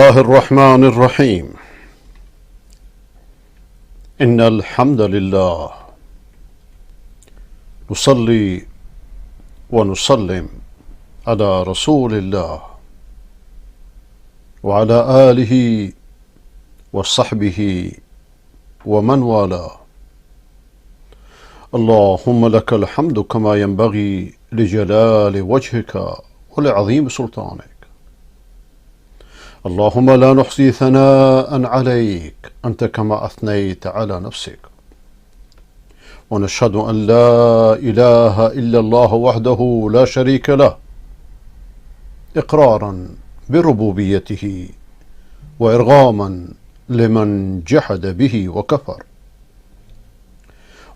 الله الرحمن الرحيم. إن الحمد لله نصلي ونسلم على رسول الله وعلى آله وصحبه ومن والاه. اللهم لك الحمد كما ينبغي لجلال وجهك ولعظيم سلطانك. اللهم لا نحصي ثناء عليك أنت كما أثنيت على نفسك. ونشهد أن لا إله إلا الله وحده لا شريك له، إقرارا بربوبيته وإرغاما لمن جحد به وكفر.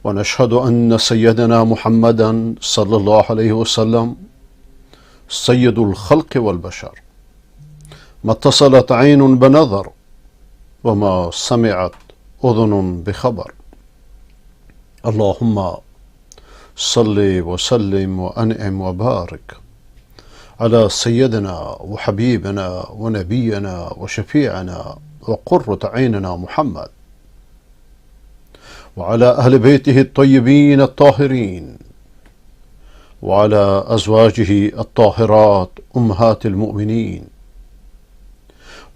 ونشهد أن سيدنا محمدا صلى الله عليه وسلم سيد الخلق والبشر، ما اتصلت عين بنظر وما سمعت أذن بخبر. اللهم صل وسلم وأنعم وبارك على سيدنا وحبيبنا ونبينا وشفيعنا وقرة عيننا محمد، وعلى أهل بيته الطيبين الطاهرين، وعلى أزواجه الطاهرات أمهات المؤمنين،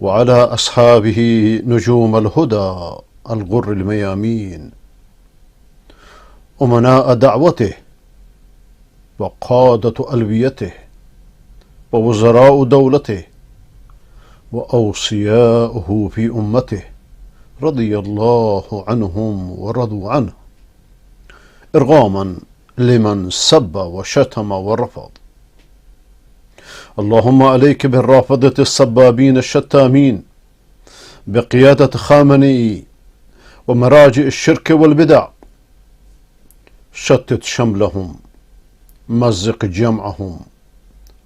وعلى أصحابه نجوم الهدى الغر الميامين، أمناء دعوته وقادة ألويته ووزراء دولته وأوصياؤه في أمته، رضي الله عنهم ورضوا عنه، إرغاما لمن سب وشتم ورفض. اللهم عليك بالرافضة السبابين الشتامين بقيادة خامنئي ومراجع الشرك والبدع، شتت شملهم، مزق جمعهم،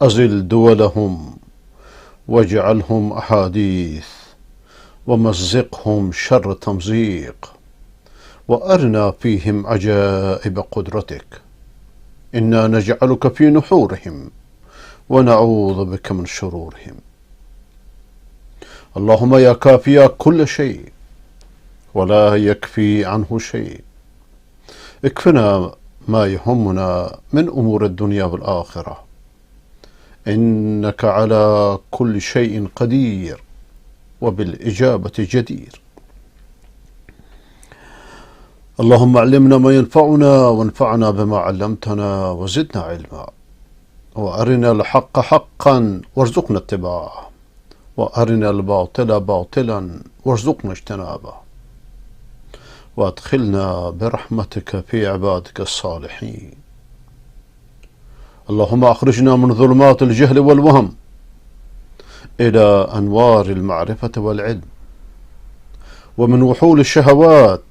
أزل دولهم، واجعلهم أحاديث، ومزقهم شر تمزيق، وأرنا فيهم عجائب قدرتك. إنا نجعلك في نحورهم ونعوذ بك من شرورهم. اللهم يا كافي كل شيء ولا يكفي عنه شيء، اكفنا ما يهمنا من أمور الدنيا والآخرة، إنك على كل شيء قدير وبالإجابة جدير. اللهم علمنا ما ينفعنا وانفعنا بما علمتنا وزدنا علما، وأرنا الحق حقا وارزقنا اتباعه، وأرنا الباطل باطلا وارزقنا اجتنابه، وادخلنا برحمتك في عبادك الصالحين. اللهم أخرجنا من ظلمات الجهل والوهم إلى أنوار المعرفة والعلم، ومن وحول الشهوات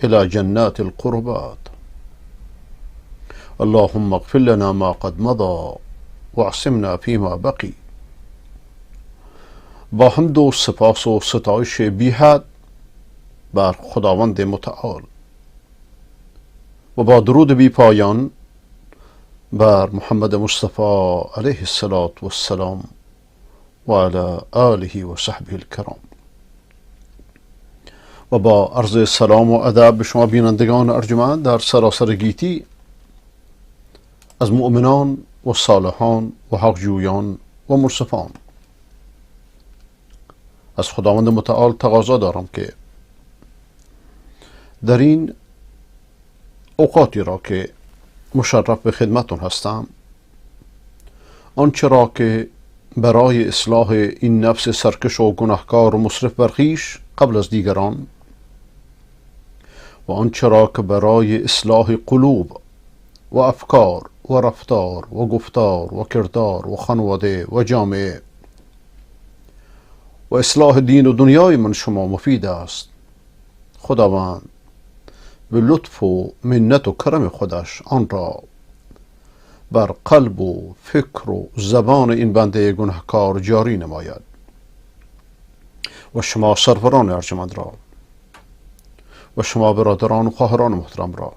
إلى جنات القربات. اللهم اغفر لنا ما قد مضى واعصمنا فيما بقي. با حمد و سپاس و ستایش بی حد بر خداوند متعال و با درود بی پایان بر محمد مصطفى علیه السلام و علی آله و صحبه الکرام. و با عرض سلام و ادب به شما بینندگان ارجمند در سراسر گیتی از مؤمنان و صالحان و حقجویان و منصفان، از خداوند متعال تقاضا دارم که در این اوقاتی را که مشرف به خدمتون هستم، آنچه را که برای اصلاح این نفس سرکش و گناهکار و مسرف بر خویش قبل از دیگران، و آنچه را که برای اصلاح قلوب و افکار و رفتار و گفتار و کردار و خانواده و جامعه و اصلاح دین و دنیای من شما مفید است، خداوند به لطف و منت و کرم خودش آن را بر قلب و فکر و زبان این بنده گناهکار جاری نماید. و شما سروران ارجمند را و شما برادران و خواهران محترم را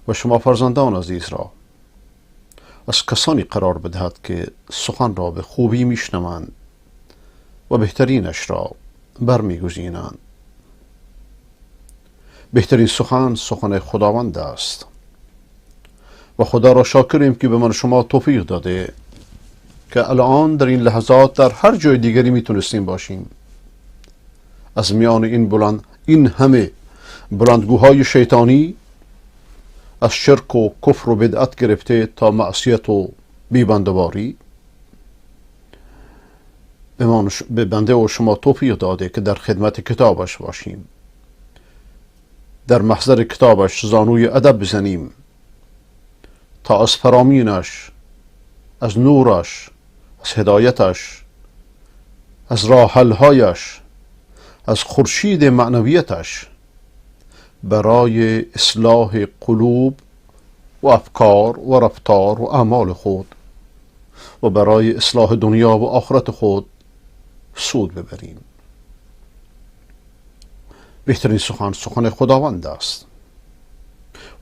و شما فرزندان عزیز را از کسانی قرار بدهد که سخن را به خوبی میشنوند و بهترینش را برمیگزینند. بهترین سخن سخن خداوند است و خدا را شاکریم که به من شما توفیق داده که الان در این لحظات در هر جای دیگری میتونستیم باشیم. از میان این همه بلندگوهای شیطانی، از شرک و کفر و بدعت گرفته تا معصیت و بیبندواری، به بنده و شما توفیق داده که در خدمت کتابش باشیم، در محضر کتابش زانوی ادب بزنیم تا از فرامینش، از نورش، از هدایتش، از راه حل‌هایش، از خورشید معنویتش برای اصلاح قلوب و افکار و رفتار و اعمال خود و برای اصلاح دنیا و آخرت خود سود ببریم. بهترین سخن سخن خداوند است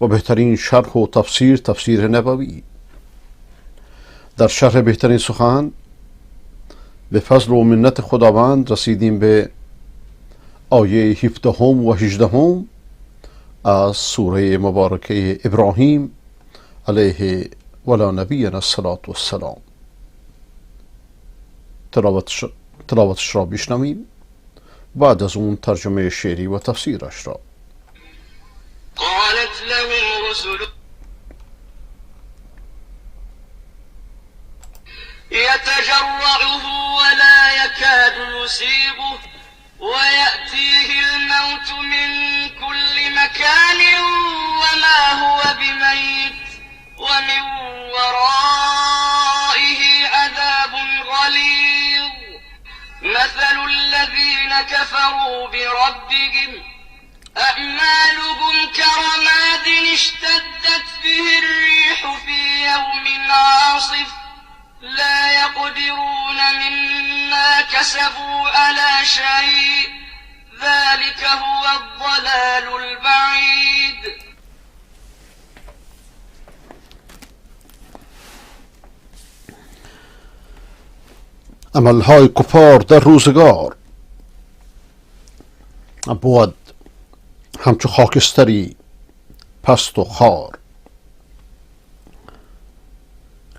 و بهترین شرح و تفسیر تفسیر نبوی. در شرح بهترین سخن به فضل و منت خداوند رسیدیم به آیه 17 و 18 از سوره مبارکه ابراهیم علیه ولا نبینا الصلاة والسلام. تلاوتش را بشنویم، بعد از اون ترجمه شعری و تفسیرش را. قالت لهم رسل يتجرعه ولا يكاد يصيبه ويأتيه الموت من كل مكان وما هو بميت ومن ورائه عذاب غليظ. مثل الذين كفروا بربهم أعمالهم كرماد اشتدت به الريح في يوم عاصف لا يقدرون مما كسبوا على شيء ذلك هو الضلال البعيد. عملهای کفار در روزگار بود همچو خاکستری پست و خار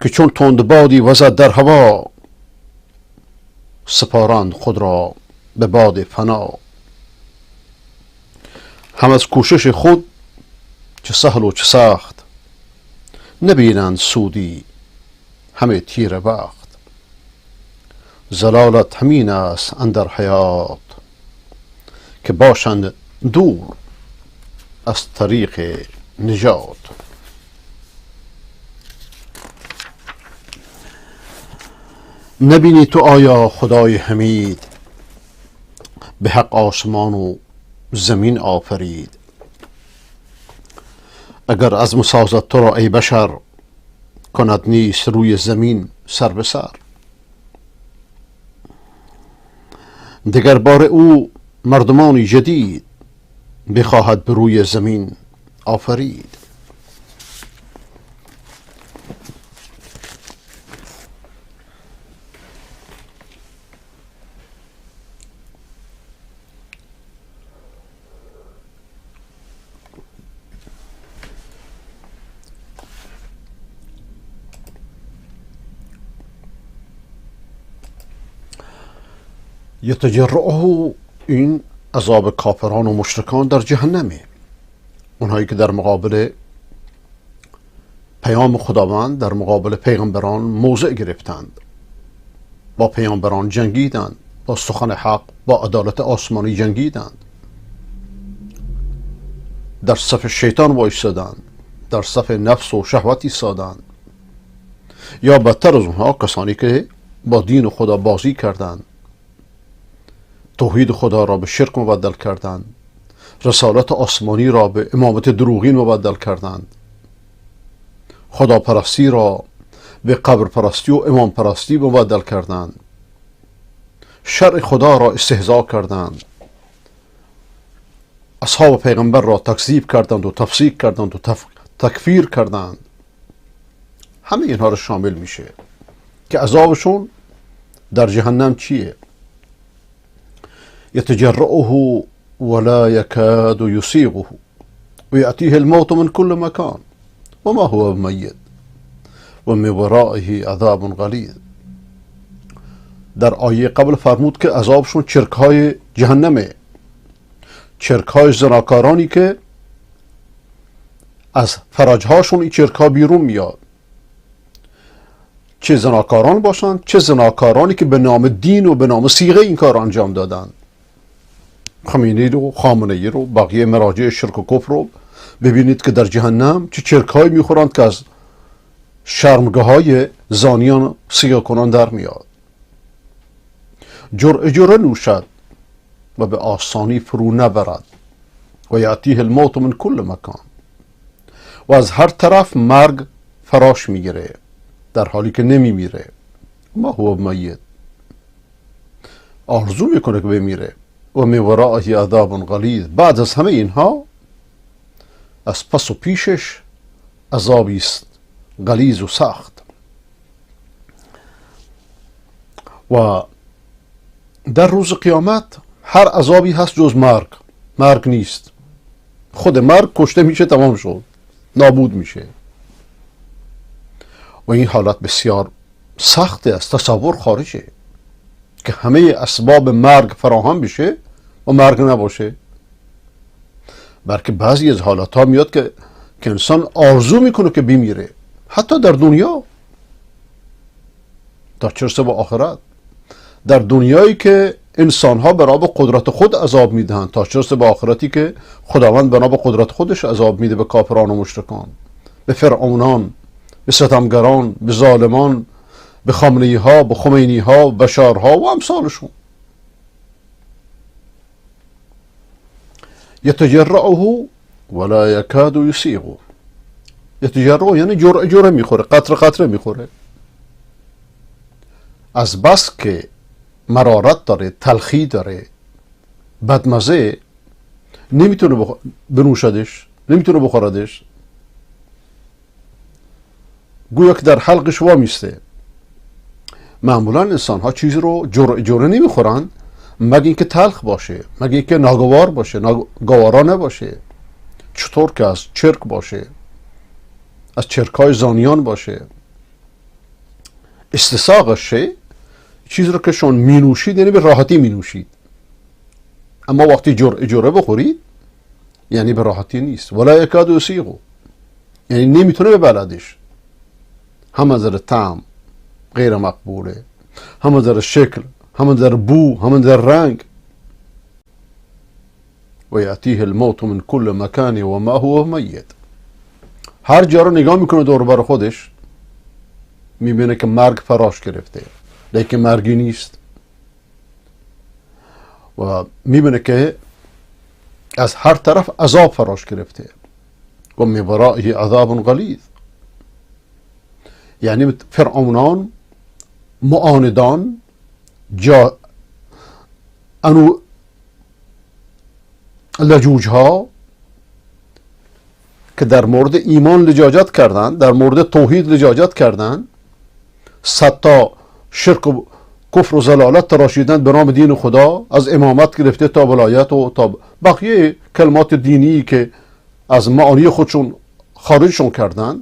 که چون تندبادی وزد در هوا سپارند خود را به باد فنا. هم از کوشش خود چه سهل و چه سخت نبینند سودی همه تیر بخت. زلالت همین است اندر حیات که باشند دور از طریق نجات. نبینی تو آیا خدای حمید به حق آسمان و زمین آفرید؟ اگر عزم سازد تو را ای بشر کند نیست روی زمین سر به سر. دگر بار او مردمانی جدید بخواهد به روی زمین آفرید. یتجرعه، این عذاب کافران و مشرکان در جهنمه. اونهایی که در مقابل پیام خداوند، در مقابل پیغمبران موضع گرفتند، با پیامبران جنگیدند، با سخن حق، با عدالت آسمانی جنگیدند، در صف شیطان وایسادند، در صف نفس و شهوت ایستادند. یا بدتر از اونها کسانی که با دین خدا بازی کردند، توحید خدا را به شرک مبدل کردند، رسالت آسمانی را به امامت دروغین مبدل کردند، خدا پرستی را به قبر پرستی و امام پرستی مبدل کردند، شرع خدا را استهزا کردند، اصحاب پیغمبر را تکذیب کردند و تفسیق کردند و تکفیر کردند. همه اینها را شامل میشه که عذابشون در جهنم چیه؟ يتجرأه ولا يكاد يسيغه ويأتيه الموت من كل مكان وما هو بميت ومن ورائه عذاب غلیظ. در آیه قبل فرمود که عذابشون چرکهای جهنمه، چرکهای زناکارانی که از فرجهاشون این چرکها بیرون میاد، چه زناکاران باشن چه زناکارانی که به نام دین و به نام صیغه این کار انجام دادن. خمینی رو، خامنه‌ای رو، بقیه مراجع شرک و کفر رو ببینید که در جهنم چه چرکهایی میخورند که از شرمگاه های زانیان صیغه کنان در میاد. جرعه جرعه نوشد و به آسانی فرو نبرد و یأتیه الموت من کل مکان، و از هر طرف مرگ فراش میگیره در حالی که نمیمیره. ما هو میت، آرزو میکنه که بمیره. و من ورائه عذاب غلیظ، بعد از همه اینها از پس و پیشش عذابی است غلیظ و سخت. و در روز قیامت هر عذابی هست جز مرگ. مرگ نیست، خود مرگ کشته میشه، تمام شد، نابود میشه. و این حالت بسیار سخته، از تصور خارجه که همه اسباب مرگ فراهم بشه و مرگ نباشه. بلکه بعضی از حالات ها میاد که انسان آرزو میکنه که بمیره، حتی در دنیا، تا چه رسه به آخرت. در دنیایی که انسان ها بنا به قدرت خود عذاب میدهند، تا چه رسه به آخرتی که خداوند بنا به قدرت خودش عذاب میده به کافران و مشرکان، به فرعونان، به ستمگران، به ظالمان، به خامنه‌ای ها، به خمینی ها، بشار ها و امثالشون. یتجرعه ولا یکاد یسیغه. یتجرعه یعنی جرعه جرعه میخوره، قطره قطره میخوره. از بس که مرارت داره، تلخی داره، بدمزه، نمیتونه بنوشدش، نمیتونه بخوردش. گویا که در حلقش وامیسته. معمولا انسان ها چیزی رو جرعه جرعه نمیخورن مگه اینکه تلخ باشه، مگه اینکه ناگوار باشه، ناگوارا نباشه. چطور که از چرک باشه، از چرکای زانیان باشه، استساغش شه، چیز رو که شون می نوشید یعنی به راحتی می نوشید. اما وقتی جرعه جرعه بخورید یعنی به راحتی نیست. ولا یکاد یسیغه، یعنی نمیتونه ببلدش. هم از نظر طعم غیر مقبوله، هم از نظر شکل، هم از نظر بو، هم از نظر رنگ. و یأتیه الموت من کل مکان و ما هو میت. هر جا رو نگاه میکنه دور بر خودش میبینه که مرگ فراش گرفته، لیکن مرگی نیست. و میبینه که از هر طرف عذاب فراش گرفته. و من ورائه عذاب غلیظ، یعنی فرعونان، معاندان، لجوج ها که در مورد ایمان لجاجت کردن، در مورد توحید لجاجت کردن، صد تا شرک و کفر و ضلالت تراشیدن به نام دین خدا، از امامت گرفته تا ولایت و تا بقیه کلمات دینی که از معانی خودشون خارجشون کردن.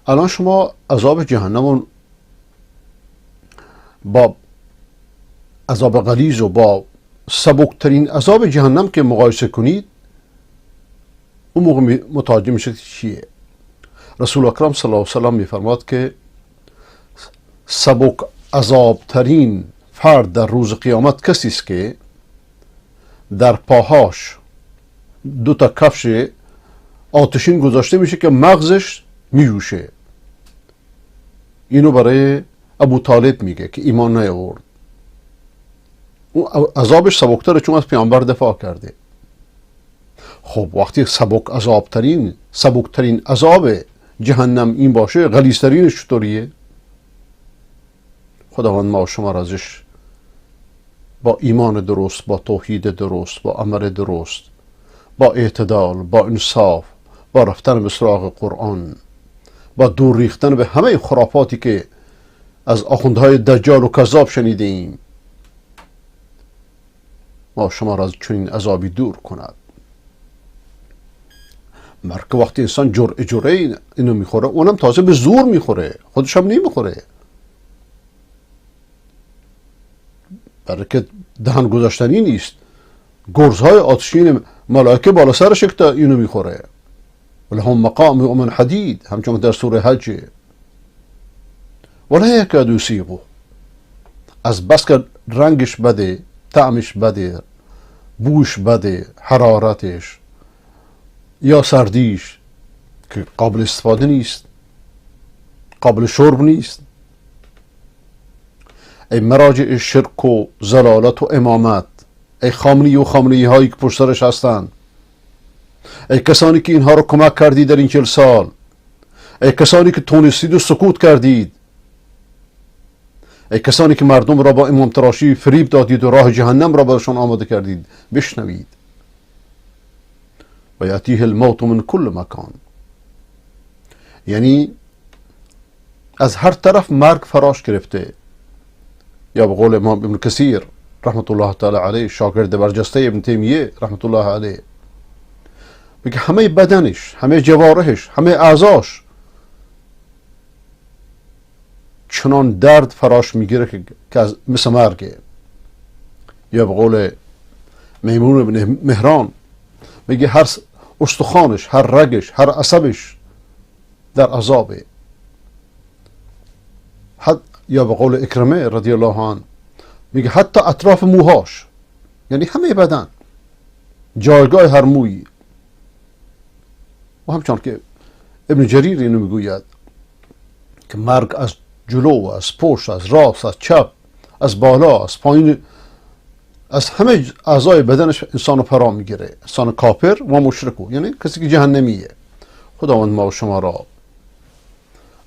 الان شما عذاب جهنم با عذاب غلیظ و با سبکترین عذاب جهنم که مقایسه کنید، اون موقع متوجه میشه چیه. رسول اکرم صلی الله علیه و سلم میفرماد که سبک عذاب ترین فرد در روز قیامت کسی است که در پاهاش دو تا کفش آتشین گذاشته میشه که مغزش میجوشه. اینو برای ابو طالب میگه که ایمان نیاورد. اون عذابش سبکتره چون از پیامبر دفاع کرده. خب وقتی سبکترین عذاب جهنم این باشه، غلیظترینش چطوریه؟ خداوند ما و شما را ازش با ایمان درست، با توحید درست، با عمل درست، با اعتدال، با انصاف، با رفتن به سراغ قرآن، با دور ریختن به همه خرافاتی که از آخوندهای دجال و کذاب شنیدیم. ما شما را از چنین عذابی دور کند. مرگ وقتی انسان جرعه اینو میخوره، اونم تازه به زور میخوره، خودش هم نمیخوره، برای که دهن گذاشتنی نیست. گرزهای آتشین ملائکه بالا سرش تا اینو میخوره. ولهم مقام من حدید، همچون در سوره حج. ولا یکاد یسیغه، از بس که رنگش بده، طعمش بده، بوش بده، حرارتش یا سردیش که قابل استفاده نیست، قابل شرب نیست. ای مراجع شرک و ضلالت و امامت، ای خامنی و خامنی هایی که پشت سرش هستند، ای کسانی که اینها رو کمک کردید در این 40 سال، ای کسانی که تونستید و سکوت کردید، ای کسانی که مردم را با امام تراشی فریب دادید و راه جهنم را برشان آماده کردید، بشنوید. و یأتیه الموت من کل مکان، یعنی از هر طرف مرگ فراش گرفته. یا به قول امام ابن کثیر رحمت الله تعالی علیه، شاگرد برجسته ابن تیمیه رحمت الله علیه، میگه همه بدنش، همه جوارحش، همه اعضاش چنان درد فراش میگیره که مثل مرگه. یا به قول میمون ابن مهران میگه هر استخوانش، هر رگش، هر عصبش در عذابه. یا به قول اکرمه رضی الله عنه میگه حتی اطراف موهاش، یعنی همه بدن، جایگاه هر مویی. و همچنان که ابن جریر اینو میگوید که مرگ از جلو، از پشت، از راست، از چپ، از بالا، از پایین، از همه اعضای بدنش انسانو فرا میگیره. انسان کافر و مشرکو، یعنی کسی که جهنمیه. خداوند ما و شما را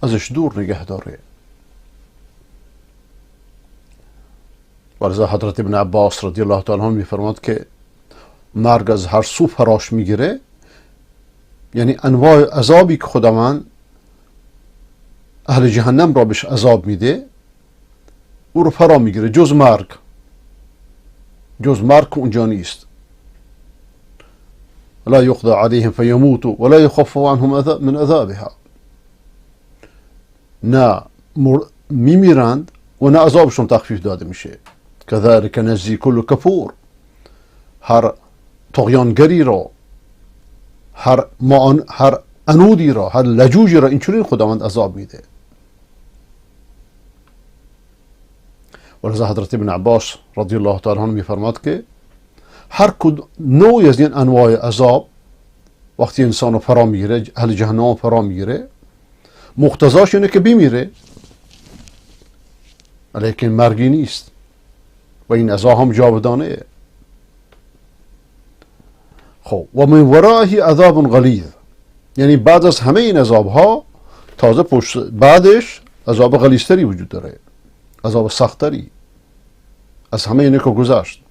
ازش دور نگه داره. ولذا حضرت ابن عباس رضی الله تعالی عنه میفرماد که مرگ از هر سو فراش میگیره، یعنی انواع عذابی که خداوند اهل جهنم را بهش عذاب میده او رو فرا میگیره، جز مرگ. جز مرگ که اونجا نیست. لا یقضى علیهم فیموتوا ولا یخفف عنهم من عذابها، نه میمیرند و نه عذابشون تخفیف داده میشه. كذلك نجزی كل کفور، هر طغیانگری را، هر عنودی را، هر لجوجی را اینچنین خداوند عذاب میده. ولذا حضرت ابن عباس رضی الله تعالی عنه میفرماد که هر نوعی از این انواع عذاب وقتی انسانو فرا میگیره، اهل جهنم فرا میگیره، مقتضاش اینه که بمیره، لیکن مرگی نیست و این عذاب هم جاودانه. خب و من ورائه عذاب غلیظ، یعنی بعد از همه این عذاب ها تازه بعدش عذاب غلیظتری وجود داره، عذاب سختری از همه اینه که گذشت.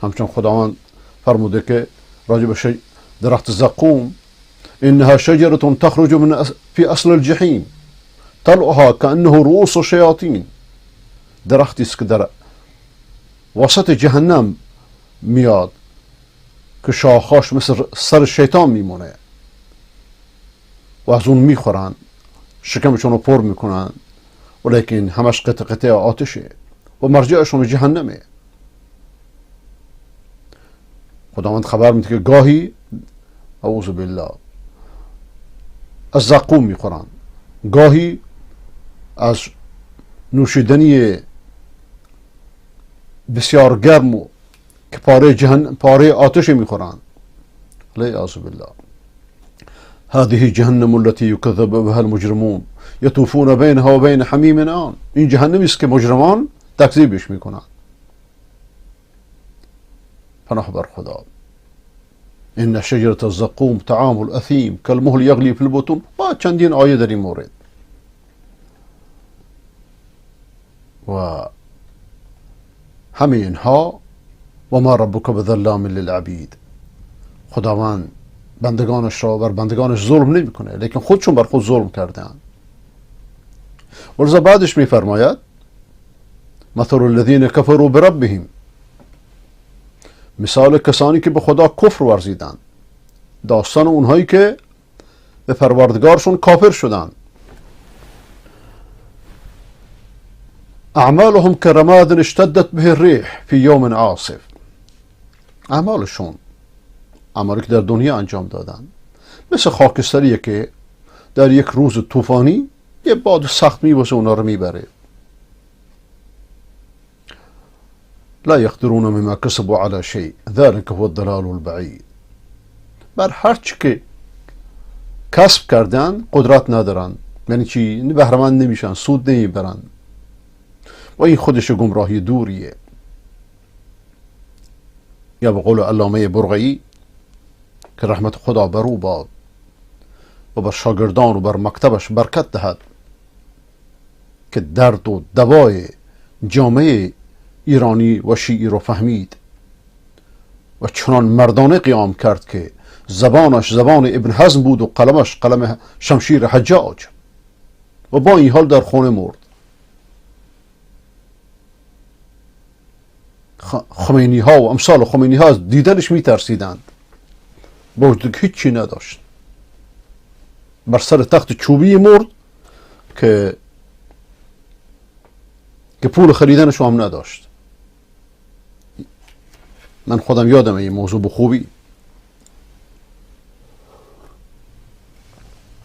همچون خداوند فرموده که راجع به درخت زقوم، انها شجره تخرج من في اصل الجحیم طلعها كانه رؤوس الشیاطین، درختی است که در وسط جهنم میاد که شاخاش مثل سر شیطان میمونه و از اون میخورن، شکمشون رو پر میکنن، ولیکن همش قطعه آتشه و مرجعشون به جهنمه. خداوند خبر میده که گاهی اعوذ بالله از زقوم میخورن، گاهی از نوشیدنی بسیار گرم و که پاره آتش میخورن. والعیاذ بالله. هذه جهنم التي يكذب بها المجرمون يطوفون بينها وبين حميم آن، این جهنمی است که مجرمان تکذیبش میکنن. پناه بر خدا. ان شجرة الزقوم طعام الاثیم كالمهل يغلي في البطون، و چندین آیه در این مورد. و همه اینها و ما ربک بظلام للعبید، خداوند بندگانش را بر بندگانش ظلم نمیکنه، لیکن خودشون بر خود ظلم کردن. ولذا بعدش میفرماید مثل الذین کفروا بربهم، مثال کسانی که به خدا کفر ورزیدند، داستان اونهایی که به پروردگارشون کافر شدند. اعمالهم كرماد اشتدت به الريح في يوم عاصف، اعمالشون، اعمالی که در دنیا انجام دادن، مثل خاکستریه که در یک روز طوفانی یه باد سخت میباسه اونا رو میبره. لا يقدرون مما كسبوا على شيء ذلك هو الضلال البعید، بر هر چی که کسب کردن قدرت ندارن، یعنی چی؟ بهره‌مند نمیشن، سود نمیبرن و این خودش گمراهی دوریه. یا به قول علامه برقعی که رحمت خدا بر او باد و بر شاگردان و بر مکتبش برکت دهد، که درد و دوای جامعه ایرانی و شیعی رو فهمید و چنان مردانه قیام کرد که زبانش زبان ابن حزم بود و قلمش قلم شمشیر حجاج، و با این حال در خونه مرد. خمینی ها و امثال خمینی ها از دیدنش میترسیدند، با وجود هیچی نداشت، بر سر تخت چوبی مرد که پول خریدنش هم نداشت. من خودم یادم این موضوع به خوبی.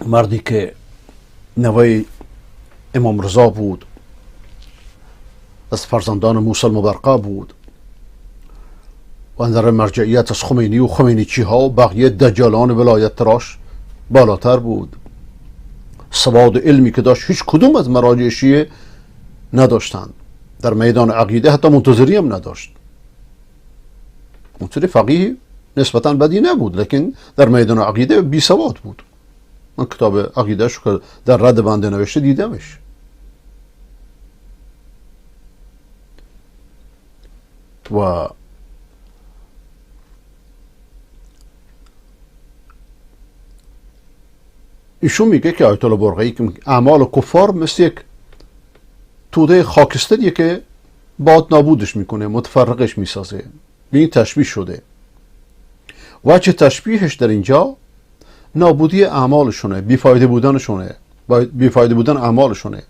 مردی که نوای امام رضا بود، از فرزندان موسی المبرقه بود و اندر مرجعیت از خمینی و خمینیچی ها و بقیه دجالان ولایت تراش بالاتر بود. سواد علمی که داشت هیچ کدوم از مراجع شیعه نداشتند. در میدان عقیده حتی منتظری هم نداشت. منتظری فقیه نسبتا بدی نبود، لیکن در میدان عقیده بی سواد بود. من کتاب عقیدهش که در رد بنده نوشته دیدمش. و ایشون میگه که آیت الله برقعی که اعمال کفار مثل یک توده خاکستریه که باد نابودش میکنه، متفرقش میسازه. به این تشبیه شده. وجه تشبیهش در اینجا نابودی اعمالشونه، بیفایده بودنشونه، بیفایده بودن اعمالشونه.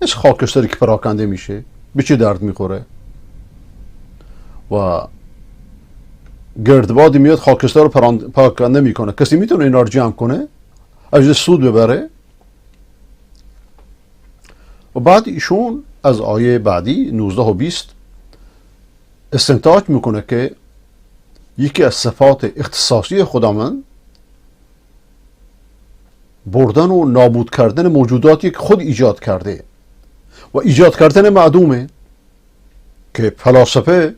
مثل خاکستری که پراکنده میشه، به چه درد میخوره؟ و گردبادی میاد خاکستر رو پراکنده میکنه، کسی میتونه اینا رو جمع کنه؟ اجازه سود ببره؟ و بعد ایشون از آیه بعدی 19 و 20 استنتاج میکنه که یکی از صفات اختصاصی خداوند بردن و نابود کردن موجوداتی که خود ایجاد کرده و ایجاد کردن معدومه. که فلاسفه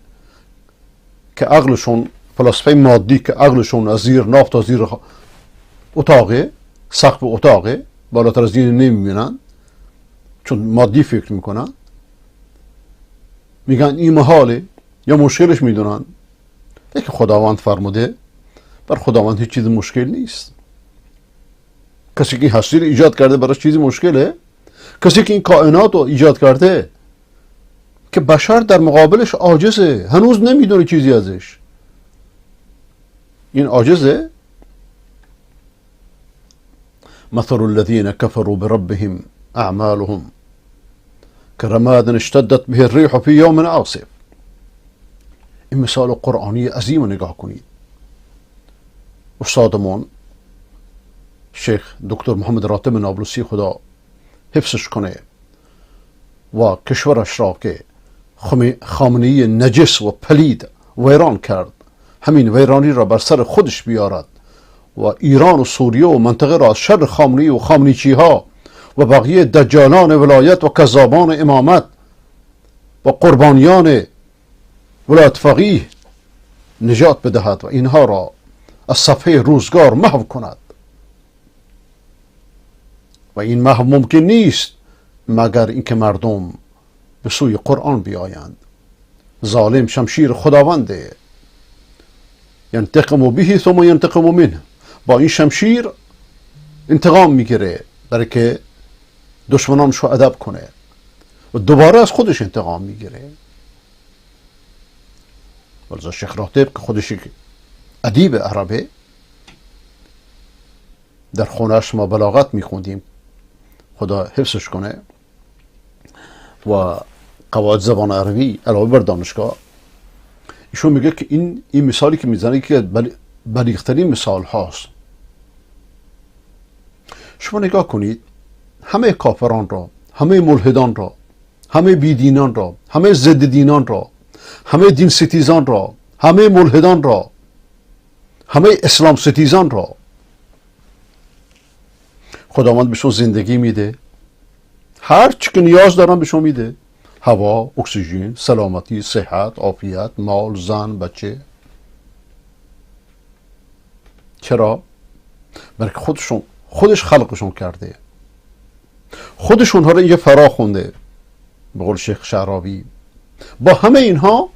که عقلشون، فلاسفه مادی که عقلشون از زیر ناف تا زیر اتاقه، سقف اتاقه، بالاتر از این نمیبینن چون مادی فکر میکنن، میگن این محاله یا مشکلش میدونن. لیکن خداوند فرموده بر خداوند هیچ چیز مشکل نیست. کسی که این هستی رو ایجاد کرده براش چیزی مشکله؟ کسی که این کائنات رو ایجاد کرده که بشر در مقابلش عاجزه، هنوز نمیدونه چیزی ازش، این عاجزه. مثل الذين كفروا بربهم اعمالهم كرماد اشتدت به الريح في يوم عاصف. این مثال قرآنی عظیم رو نگاه کنید. استادمون شیخ دکتر محمد راتب نابلسی خدا حفظش کنه و کشورش را که خامنه‌ای نجس و پلید ویران کرد، همین ویرانی را بر سر خودش بیارد و ایران و سوریه و منطقه را از شر خامنه‌ای و خامنه‌چی ها و بقیه دجالان ولایت و کذابان امامت و قربانیان ولایت فقیه نجات بدهد و اینها را از صفحه روزگار محو کند. و این محو ممکن نیست مگر اینکه مردم به سوی قرآن بیایند. ظالم شمشیر خداونده، ینتقم به ثم ینتقم منه. با این شمشیر انتقام میگیره، برای که دشمنانش رو ادب کنه و دوباره از خودش انتقام میگیره. ولذا شیخ راتب که خودش ادیب عربه، در خونهش ما بلاغت میخوندیم، خدا حفظش کنه، و قواعد زبان عربی علاوه بر دانشگاه، ایشون میگه که این مثالی که میزنه که بلیغترین مثال هاست. شما نگاه کنید، همه کافران را، همه ملحدان را، همه بیدینان را، همه ضد دینان را، همه دین ستیزان را، همه ملحدان را، همه اسلام ستیزان را خداوند بهشون زندگی میده، هر چی که نیاز دارن بهشون میده، هوا، اکسیژن، سلامتی، صحت، عافیت، مال، زن، بچه. چرا؟ برای خودش خلقشون کرده، خودش اونها رو اینجا فرا خونده. به قول شیخ شعراوی، با همه اینها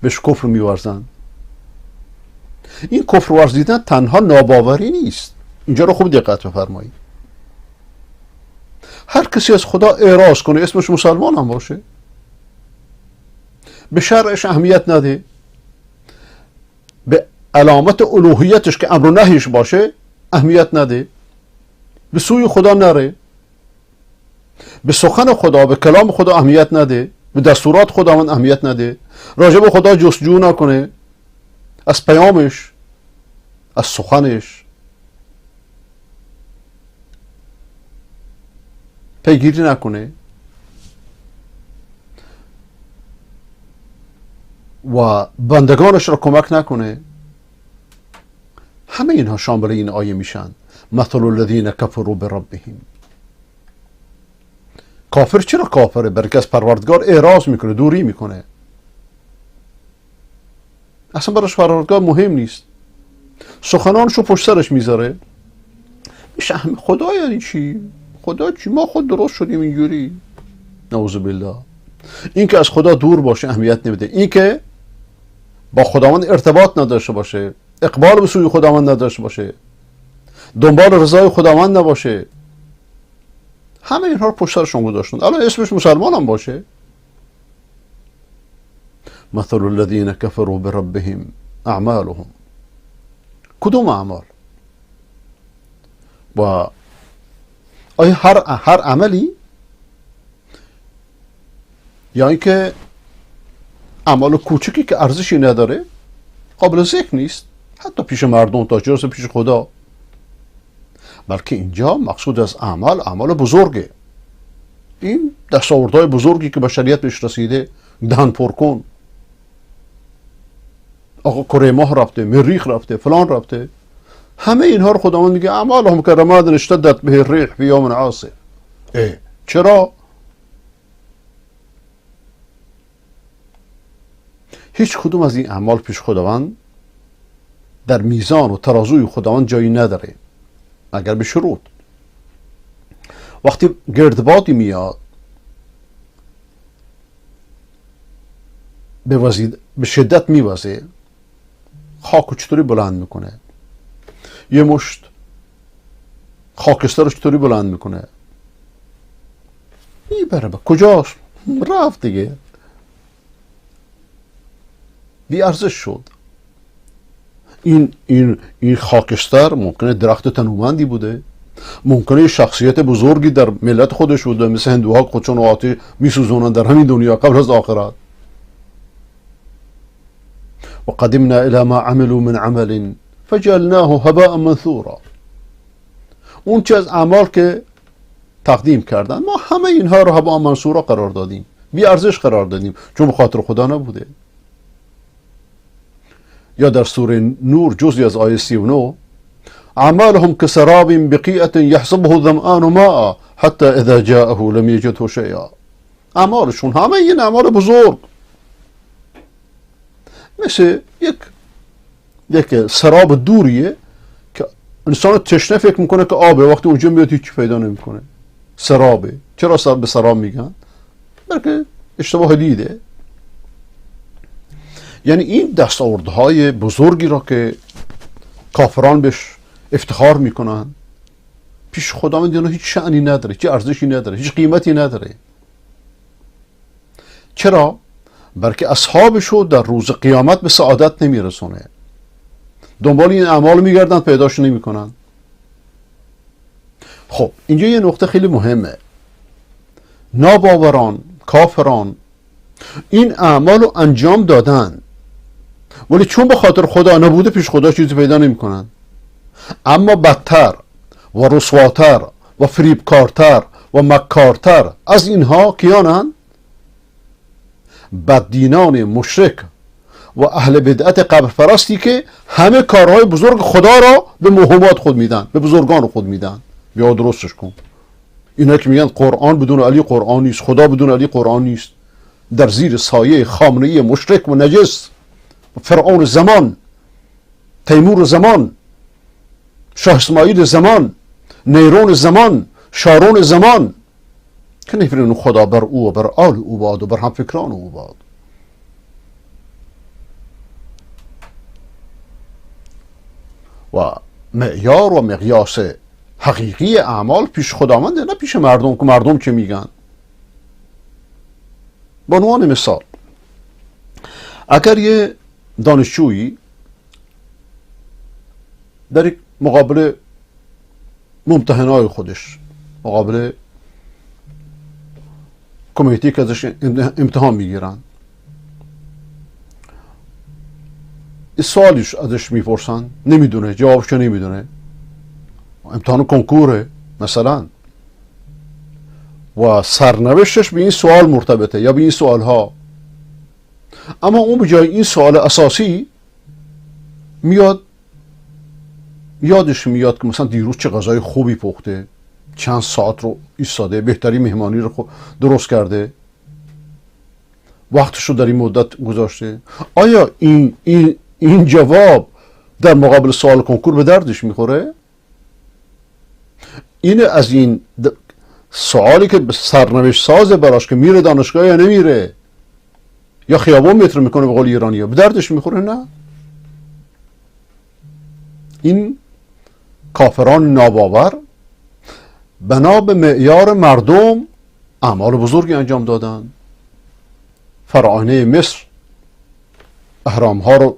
بهش کفر میورزن. این کفر ورزیدن تنها ناباوری نیست، اینجا رو خوب دقت بفرمایید. هر کسی از خدا اعراض کنه، اسمش مسلمان هم باشه، به شرعش اهمیت نده، به علامت الوهیتش که امر و نهیش باشه اهمیت نده، به سوی خدا نره، به سخن خدا، به کلام خدا اهمیت نده، به دستورات خداوند اهمیت نده، راجع به خدا جستجو نکنه، از پیامش، از سخنش پیگیری نکنه و بندگانش را کمک نکنه، همه اینها شامل این آیه میشن. مثل الذین کفروا بربهم. کافر چرا کافره؟ برای که از پروردگار اعراض میکنه، دوری میکنه، اصلا براش پروردگار مهم نیست، سخنانشو پشت سرش میذاره. میشه خدا یعنی چی؟ خدا چی؟ ما خود درست شدیم اینجوری. نعوذ بالله. این که از خدا دور باشه اهمیت نمیده، این که با خداوند ارتباط نداشته باشه، اقبال به سوی خداوند نداشته باشه، دنبال رضای خداوند نباشه، همه اینها رو پشت سرشون گذاشتن. الان اسمش مسلمان هم باشه. مثل الذین کفروا بربهم اعمالهم. کدوم اعمال؟ و آیا هر عملی، یا اینکه اعمال کوچکی که ارزشی نداره، قابل ذکر نیست، حتی پیش مردم تا چه برسه پیش خدا. بلکه اینجا مقصود از اعمال بزرگه. این دستاوردهای بزرگی که بشریت بهش رسیده، دهن پر کن، آقا کره ماه رفته، مریخ رفته، فلان رفته، همه اینها رو خداوند میگه اعمالهم کرماد اشتدت به الريح فی یوم عاصف. چرا؟ هیچ کدوم از این اعمال پیش خداوند در میزان و ترازوی خداوند جایی نداره مگر به شروط. وقتی گردبادی میاد به شدت میوزه، خاکو چطوری بلند میکنه، یه مشت خاکستر رو چطوری بلند میکنه، میبره به کجاست؟ رفت دیگه، بی ارزش شد. این خاکستر ممکنه درخت تنومندی بوده، ممکنه شخصیت بزرگی در ملت خودش بوده، مثل هندوها خودشون رو آتش میسوزونن در همین دنیا قبل از آخرت. و قدمنا الى ما عملوا من عمل فجعلناه هباء منثورا. اون چه از اعمال که تقدیم کردن، ما همه اینها رو هباء منثورا قرار دادیم، بی ارزش قرار دادیم، چون به خاطر خدا نبوده. یا در سوره نور جزئی از آیه 39، اعمالهم كسراب بقیعة یحسبه الظمآن ماء حتی اذا جاءه لم یجده شیئا. اعمالشون همه این اعمال بزرگ مثل یک سراب دوریه که انسان تشنه فکر میکنه که آبه، وقتی اونجا میاد هیچی پیدا نمیکنه، سرابه. چرا به سراب میگن؟ بلکه اشتباه دیده. یعنی این دستاوردهای بزرگی را که کافران بهش افتخار میکنن، پیش خداوند اینا هیچ شأنی نداره، هیچ ارزشی نداره، هیچ قیمتی نداره. چرا؟ بلکه اصحابشو در روز قیامت به سعادت نمیرسونه. دنبال این اعمال میگردن، پیداش نمیکنن. خب اینجا یه نقطه خیلی مهمه. ناباوران، کافران این اعمال رو انجام دادن، ولی چون به خاطر خدا نبوده پیش خدا چیزی پیدا نمیکنن. اما بدتر و رسواتر و فریبکارتر و مکارتر از اینها کیانن؟ بددینان مشرک و اهل بدعت قبرپرستی که همه کارهای بزرگ خدا را به موهومات خود میدن، به بزرگان خود میدن. بیا درستش کن. اینا که میگن قرآن بدون علی قرآن نیست، خدا بدون علی قرآن نیست، در زیر سایه خامنه‌ای مشرک و نجس، فرعون زمان، تیمور زمان، شاه اسماعیل زمان، نیرون زمان، شارون زمان که نفرین خدا بر او و بر آل او باد و بر همفکران او باد. و معیار و مقیاس حقیقی اعمال پیش خداوند، نه پیش مردم که مردم چه میگن. به عنوان مثال اگر یه دانشجویی در یک مقابل ممتحنای خودش، مقابل کمیتی که ازش امتحان میگیرن، سوالیش ازش میپرسن، نمیدونه، جوابشو نمیدونه، امتحان کنکوره مثلا، و سرنوشتش به این سوال مرتبطه یا به این سوال ها، اما اون به جای این سوال اساسی یادش میاد که مثلا دیروز چه غذای خوبی پخته، چند ساعت رو ایستاده، بهتری مهمانی رو درست کرده، وقتش رو در این مدت گذاشته. آیا این جواب در مقابل سوال کنکور به دردش میخوره؟ این از این سوالی که سرنوشت سازه براش که میره دانشگاه یا نمیره، یا خیابون متر میکنه به قول ایرانی‌ها، به دردش میخوره؟ نه. این کافران ناباور بنا به معیار مردم اعمال بزرگی انجام دادن. فراعنه مصر اهرام ها رو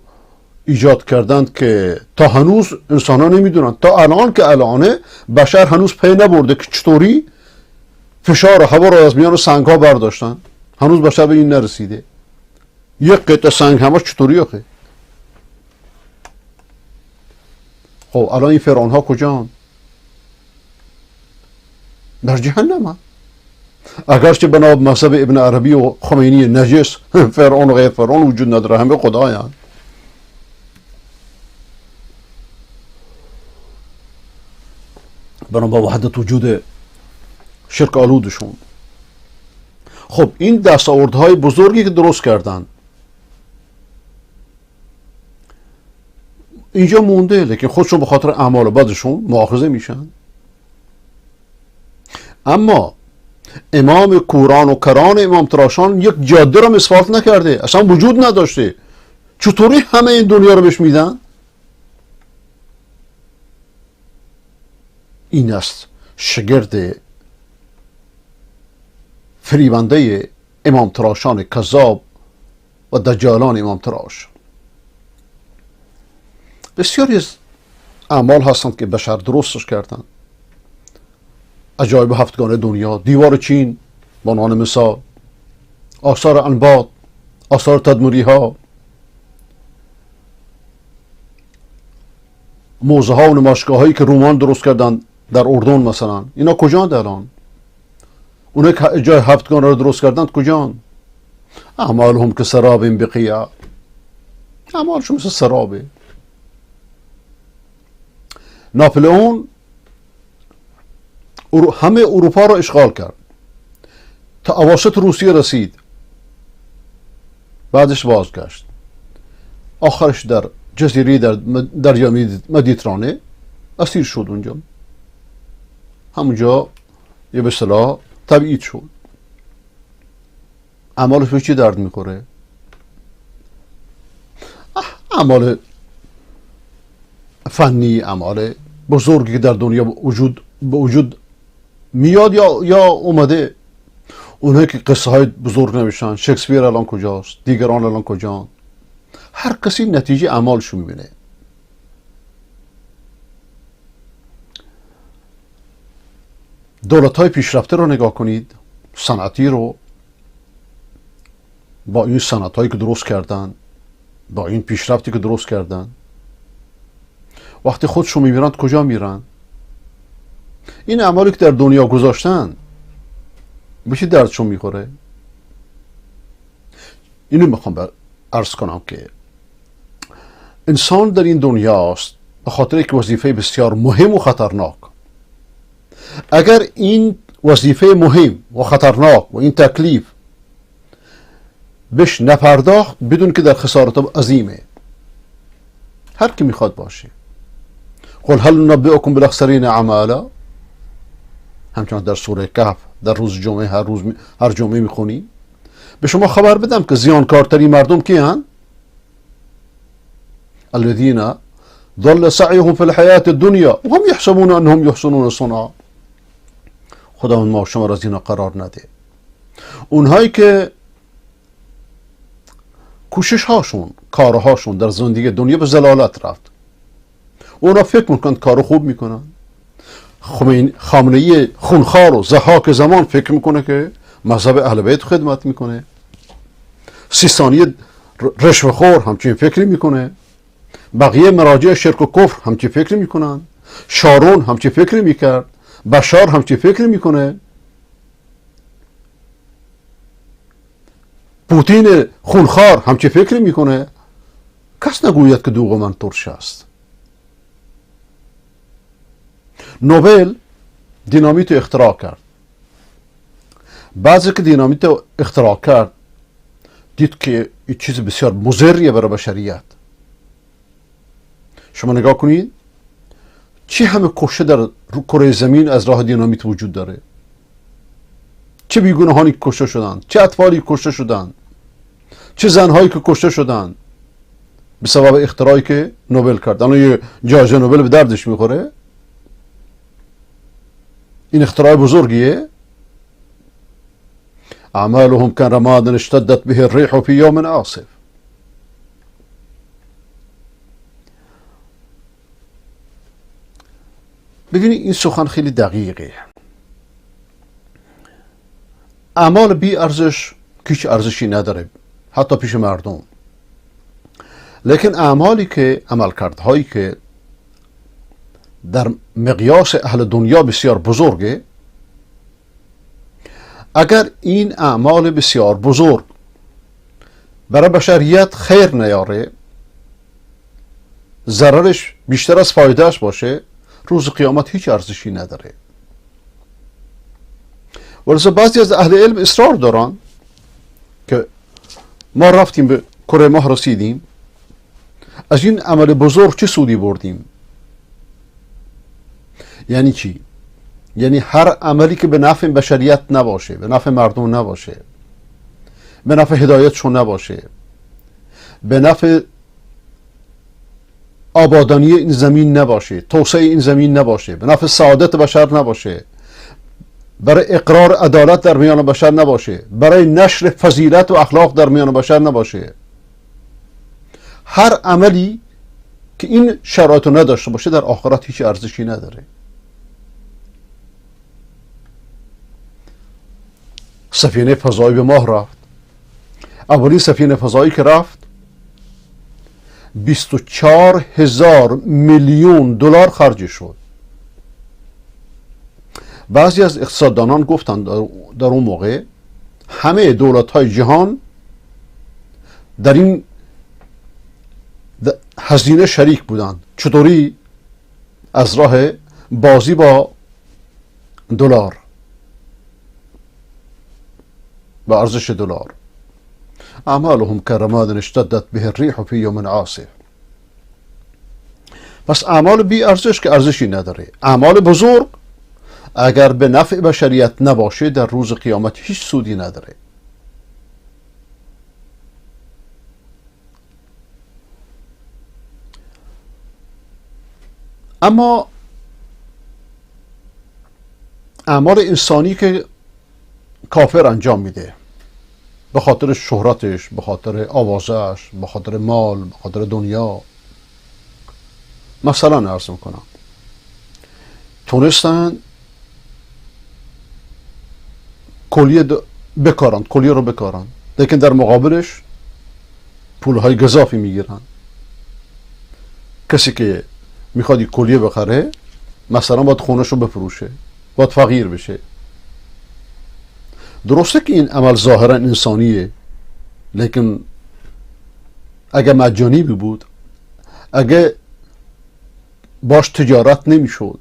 ایجاد کردند که تا هنوز انسان ها نمیدونن، تا الان که الانه بشر هنوز پی نبرده که چطوری فشار هوا رو از میان سنگ ها برداشتن. هنوز بشر به این نرسیده. یک قطعه سنگ همش چطوری آخه؟ خب الان این فرعون ها کجان؟ در جهنم هم. اگرچه بنا به مذهب ابن عربی و خمینی نجس فرعون و غیر فرعون وجود نداره، همه خدایان. بنا به وحدت وجود شرک آلودشون. خب این دستاوردهای بزرگی که درست کردن اینجا مونده، لیکن خودشون به خاطر اعمال بدشون مؤاخذه میشن. اما امام کوران و کران امام تراشان یک جاده رو اسفالت نکرده، اصلا وجود نداشته. چطوری همه این دنیا رو بهش میدن؟ این است شگرد فریبنده امام تراشان کذاب و دجالان امام تراش. بسیاری از اعمال هستند که بشر درستش کردن. عجایب هفتگانه دنیا، دیوار چین به عنوان مثال، آثار انباط، آثار تدمری ها، موزه ها و نمایشگاه هایی که رومان درست کردن در اردن مثلا، اینا کجاند الان؟ اونایی که جای هفتگانه رو درست کردند کجاند؟ اعمالهم که سراب بقیع، اعمالشون مثل سرابه. ناپلئون همه اروپا را اشغال کرد تا اواسط روسیه رسید، بعدش بازگشت، آخرش در جزیره در دریای مدیترانه اسیر شد. اونجا همونجا یه به اصطلاح تبعید شد. اعمالش به چی درد میخوره؟ اعمال فنی، اعمال بزرگی که در دنیا وجود به وجود میاد یا اومده. اونایی که قصه های بزرگ نوشتن، شکسپیر الان کجاست، دیگران الان کجان، هر کسی نتیجه اعمالشو میبینه. دولت های پیشرفته رو نگاه کنید، صنعتی رو، با این صنعت هایی که درست کردن، با این پیشرفتی که درست کردن، وقتی خودشو میبینن کجا میرن؟ این اعمالی که در دنیا گذاشتن به چه دردشون میخوره؟ اینو میخوام عرض کنم که انسان در این دنیاست به خاطر یک وظیفه بسیار مهم و خطرناک. اگر این وظیفه مهم و خطرناک و این تکلیف بهش نپرداخت، بدون که در خسارت عظیمه. هر کی میخواد باشه. قل هل ننبئکم بالاخسرین اعمالا، همچنان در سوره کهف در روز جمعه هر جمعه میخونیم. به شما خبر بدم که زیانکارترین مردم کیان؟ الذين ضل سعيهم في الحياة الدنيا وهم يحسبون انهم يحسنون صنعا. خداوند ما شما را از اینا قرار نده. اونهایی که کوشش هاشون، کارهاشون در زندگی دنیا به ضلالت رفت، اونا فکر میکنند کارو خوب میکنن. خامنه‌ای خونخوار و ضحاک زمان فکر میکنه که مذهب اهل بیت خدمت میکنه. سیستانی رشوه‌خور همچین فکری میکنه. بقیه مراجع شرک و کفر همچین فکری میکنن. شارون همچین فکری میکرد. بشار همچین فکری میکنه. پوتین خونخوار همچین فکری میکنه. کس نگوید که دوغ من ترش است. نوبل دینامیت رو اختراع کرد. بعضی که دینامیت رو اختراع کرد دید که این چیز بسیار مضریه برای بشریت. شما نگاه کنید چه همه کشته در کره زمین از راه دینامیت وجود داره. چه بیگناهانی کشته شدن، چه اطفالی کشته شدن، چه زنهایی که کشته شدن به سبب اختراعی که نوبل کرد. الان یه جایزه نوبل به دردش میخوره؟ این اختراع بزرگیه. اعمالهم كرماد اشتدت به الريح في يوم عاصف. ببینید این سخن خیلی دقیقه. اعمال بی ارزش هیچ ارزشی نداره حتی پیش مردم. لیکن اعمالی که عملکردهایی که در مقیاس اهل دنیا بسیار بزرگه، اگر این اعمال بسیار بزرگ برای بشریت خیر نیاره، ضررش بیشتر از فایدهش باشه، روز قیامت هیچ ارزشی نداره. ولذا بعضی از اهل علم اصرار دارن که ما رفتیم به کره ماه رسیدیم، از این عمل بزرگ چه سودی بردیم؟ یعنی چی؟ یعنی هر عملی که به نفع بشریت نباشه، به نفع مردم نباشه، به نفع هدایتشون نباشه، به نفع آبادانی این زمین نباشه، توسعه این زمین نباشه، به نفع سعادت بشر نباشه، برای اقرار عدالت در میان بشر نباشه، برای نشر فضیلت و اخلاق در میان بشر نباشه، هر عملی که این شرایط رو نداشته باشه در آخرت هیچ ارزشی نداره. سفینه فضایی به ماه رفت. اولین سفینه فضایی که رفت 24,000 میلیون دلار خرج شد. بعضی از اقتصاددانان گفتند در اون موقع همه دولت‌های جهان در این هزینه شریک بودند. چطوری؟ از راه بازی با دلار، با ارزش دلار. اعمالهم كرماد اشتدت به الريح في يوم عاصف. پس اعمال بی ارزش که ارزشی نداره. اعمال بزرگ اگر به نفع بشریت نباشه در روز قیامت هیچ سودی نداره. اما اعمال انسانی که کافر انجام میده به خاطر شهرتش، به خاطر آوازش، به خاطر مال، به خاطر دنیا. مثلا عرض میکنم تونستن کلیه رو بکارن، لیکن در مقابلش پولهای گزافی میگیرن. کسی که میخواد این کلیه بخره مثلا باید خونش رو بفروشه، باید فقیر بشه. درسته که این عمل ظاهرا انسانیه، لیکن اگه مجانی بود، اگه باش تجارت نمیشد،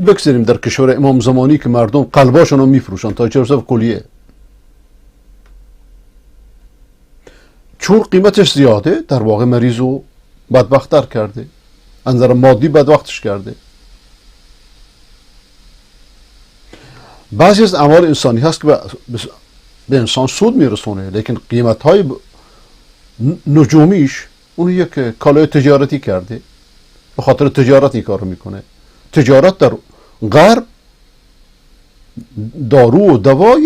بگذاریم در کشور امام زمانی که مردم قلباشون رو میفروشن تا چه برسه به کلیه، چون قیمتش زیاده در واقع مریض رو بدبخت‌تر کرده، از نظر مادی بدبختش کرده. بعضی از اعمال انسانی هست که به انسان سود میرسونه، لیکن قیمت‌های نجومیش اون یک کالای تجارتی کرده، به خاطر تجارت این کار رو میکنه. تجارت در غرب دارو و دوا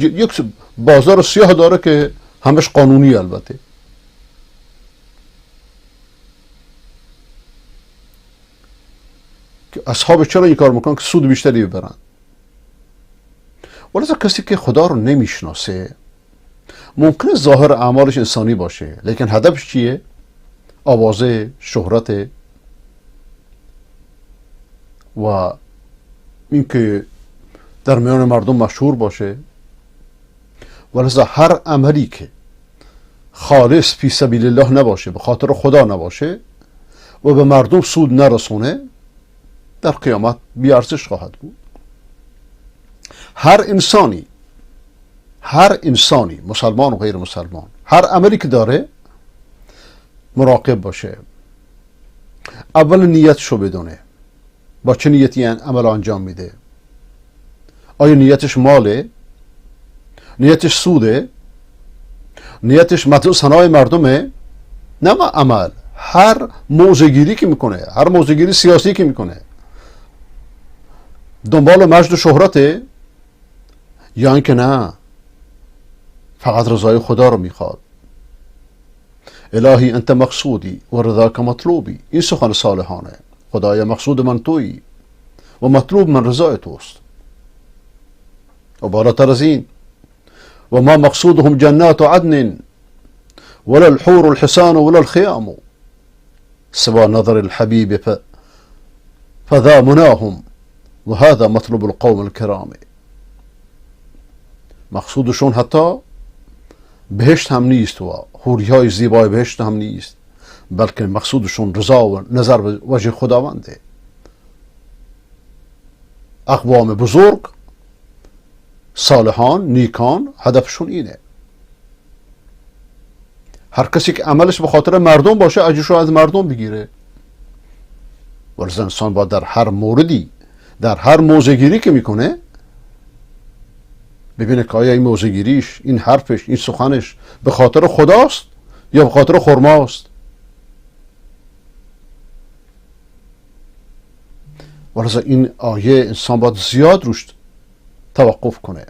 یک بازار سیاه داره که همش قانونی. البته که اصحاب چرا این کار میکنن که سود بیشتری ببرن. ولذا کسی که خدا رو نمیشناسه ممکنه ظاهر اعمالش انسانی باشه، لیکن هدفش چیه؟ آوازه، شهرت و اینکه در میان مردم مشهور باشه. ولذا هر عملی که خالص فی سبیل الله نباشه، به خاطر خدا نباشه و به مردم سود نرسونه، در قیامت بیارزش خواهد بود. هر انسانی مسلمان و غیر مسلمان، هر عملی که داره مراقب باشه. اول نیتشو بدونه، با چه نیتی عمل انجام میده. آیا نیتش ماله؟ نیتش سوده؟ نیتش مدح ثنای مردمه؟ نه، عمل. هر موضع‌گیری که میکنه، هر موضع‌گیری سیاسی که میکنه، دنبال مجد و شهرته یا اینکه نه فقط رضای خدا رو میخواد؟ الهی انت مقصودی و رضاک مطلوبی. این سخن صالحانه. خدایا مقصود من تویی و مطلوب من رضای توست. و بالاتر از این و ما مقصودهم جنات عدن ولا الحور الحسان ولا الخيام سوى نظر الحبيب فذا مناهم و هذا مطلب القوم الكرام. مقصودشون حتی بهشت هم نیست و حوریهای زیبای بهشت هم نیست، بلکه مقصودشون رضا و نظر به وجه خداونده. اقوام بزرگ، صالحان، نیکان، هدفشون اینه. هر کسی که عملش به خاطر مردم باشه اجرشو از مردم بگیره. ولذا انسان باید در هر موردی، در هر موضع‌گیری که میکنه ببینه که آیا این موضع‌گیریش، این حرفش، این سخنش به خاطر خداست یا به خاطر خرماست. ولذا این آیه انسان باید زیاد روش توقف کنه.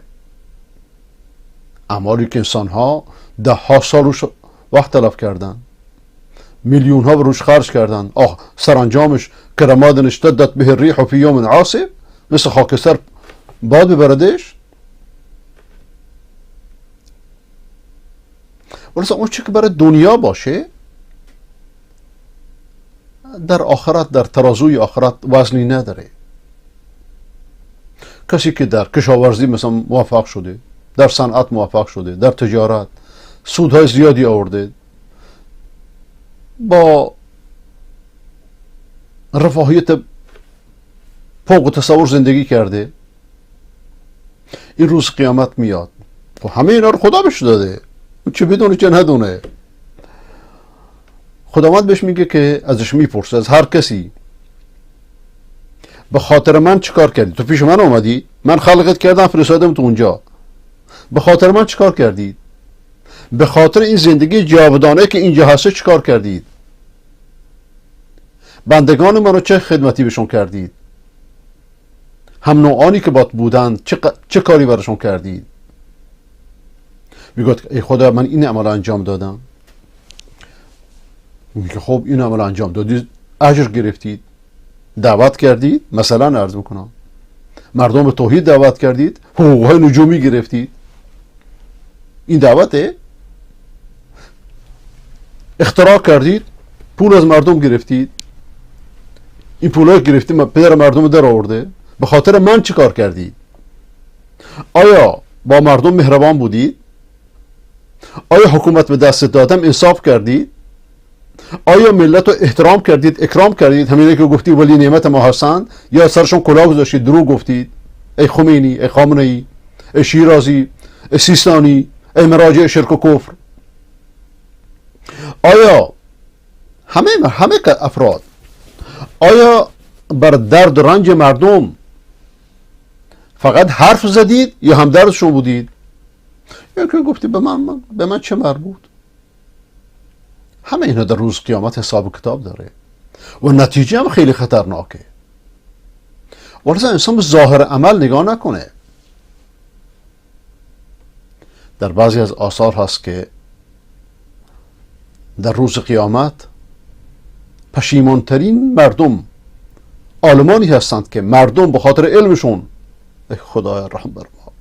اعمالی که انسان ها 10 سال روش وقت تلف کردن، میلیون ها روش خرج کردن، سرانجامش که رماد اشتدت به الریح فی یوم عاصف، مثل خاکستر باد ببردش. ولذا اون چی که برای دنیا باشه در آخرت، در ترازوی آخرت وزنی نداره. کسی که در کشاورزی مثلا موفق شده، در صنعت موفق شده، در تجارت سودهای زیادی آورده، با رفاهیت فوق تصور زندگی کرده، این روز قیامت میاد و همه اینا رو خدا بهش داده، چه بدونه چه ندونه. خداوند بهش میگه که ازش میپرسه، از هر کسی، به خاطر من چیکار کردی؟ تو پیش من اومدی، من خلقت کردم فرستادم تو اونجا، به خاطر من چیکار کردید؟ به خاطر این زندگی جاودانه که اینجا هسته چیکار کردید؟ بندگان من رو چه خدمتی بهشون کردید؟ هم نوعانی که بات بودند چه کاری براشون کردید؟ میگه ای خدا من این عمل انجام دادم. میگه خب این عمل انجام دادید، اجر گرفتید، دعوت کردید، مثلا عرض میکنم مردم به توحید دعوت کردید، حقوقهای نجومی گرفتید، این دعوته. اختراع کردید، پول از مردم گرفتید، این پولها گرفتید پدر مردم در آورده، به خاطر من چی کار کردید؟ آیا با مردم مهربان بودید؟ آیا حکومت به دست دادم انصاف کردید؟ آیا ملت رو احترام کردید، اکرام کردید؟ همینه که گفتی ولی نعمت ما هستند، یا سرشون کلاه گذاشتید دروغ گفتید؟ ای خمینی، ای خامنه ای، ای شیرازی، ای سیستانی، ای مراجع شرک و کفر. آیا همه افراد آیا بر درد و رنج مردم فقط حرف زدید یا همدردشون بودید؟ یا که گفتی به من چه مربوط؟ همه اینا در روز قیامت حساب کتاب داره و نتیجه هم خیلی خطرناکه. ولذا انسان به ظاهر عمل نگاه نکنه. در بعضی از آثار هست که در روز قیامت پشیمانترین مردم عالمانی هستند که مردم به خاطر علمشون، ای خدای رحم بر ما،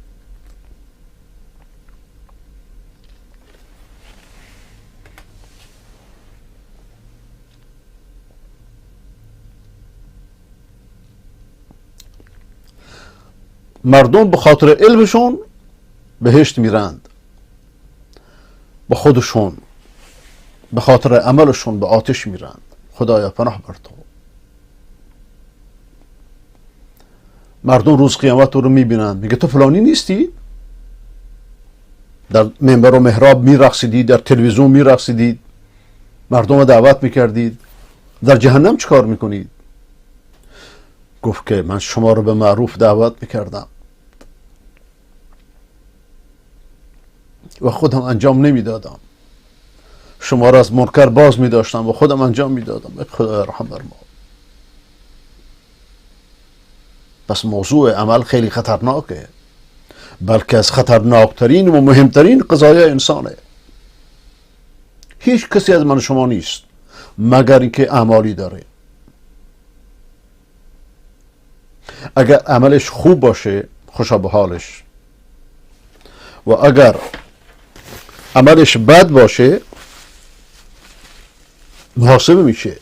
مردم به خاطر علمشون بهشت میرند، به خودشون به خاطر عملشون به آتش میرند. خدایا پناه بر تو. مردم روز قیامت رو میبینند، میگه تو فلانی نیستی؟ در منبر و محراب میرقصیدید، در تلویزیون میرقصیدید، مردم رو دعوت میکردید، در جهنم چی کار میکنید؟ گفت که من شما رو به معروف دعوت میکردم و خودم انجام نمیدادم، شما را از منکر باز میداشتم و خودم انجام میدادم. خدا رحم بر ما. پس موضوع عمل خیلی خطرناکه، بلکه از خطرناکترین و مهمترین قضایای انسانه. هیچ کسی از من شما نیست مگر اینکه اعمالی داره. اگر عملش خوب باشه خوشا به حالش، و اگر عملش بد باشه محاسبه میشه.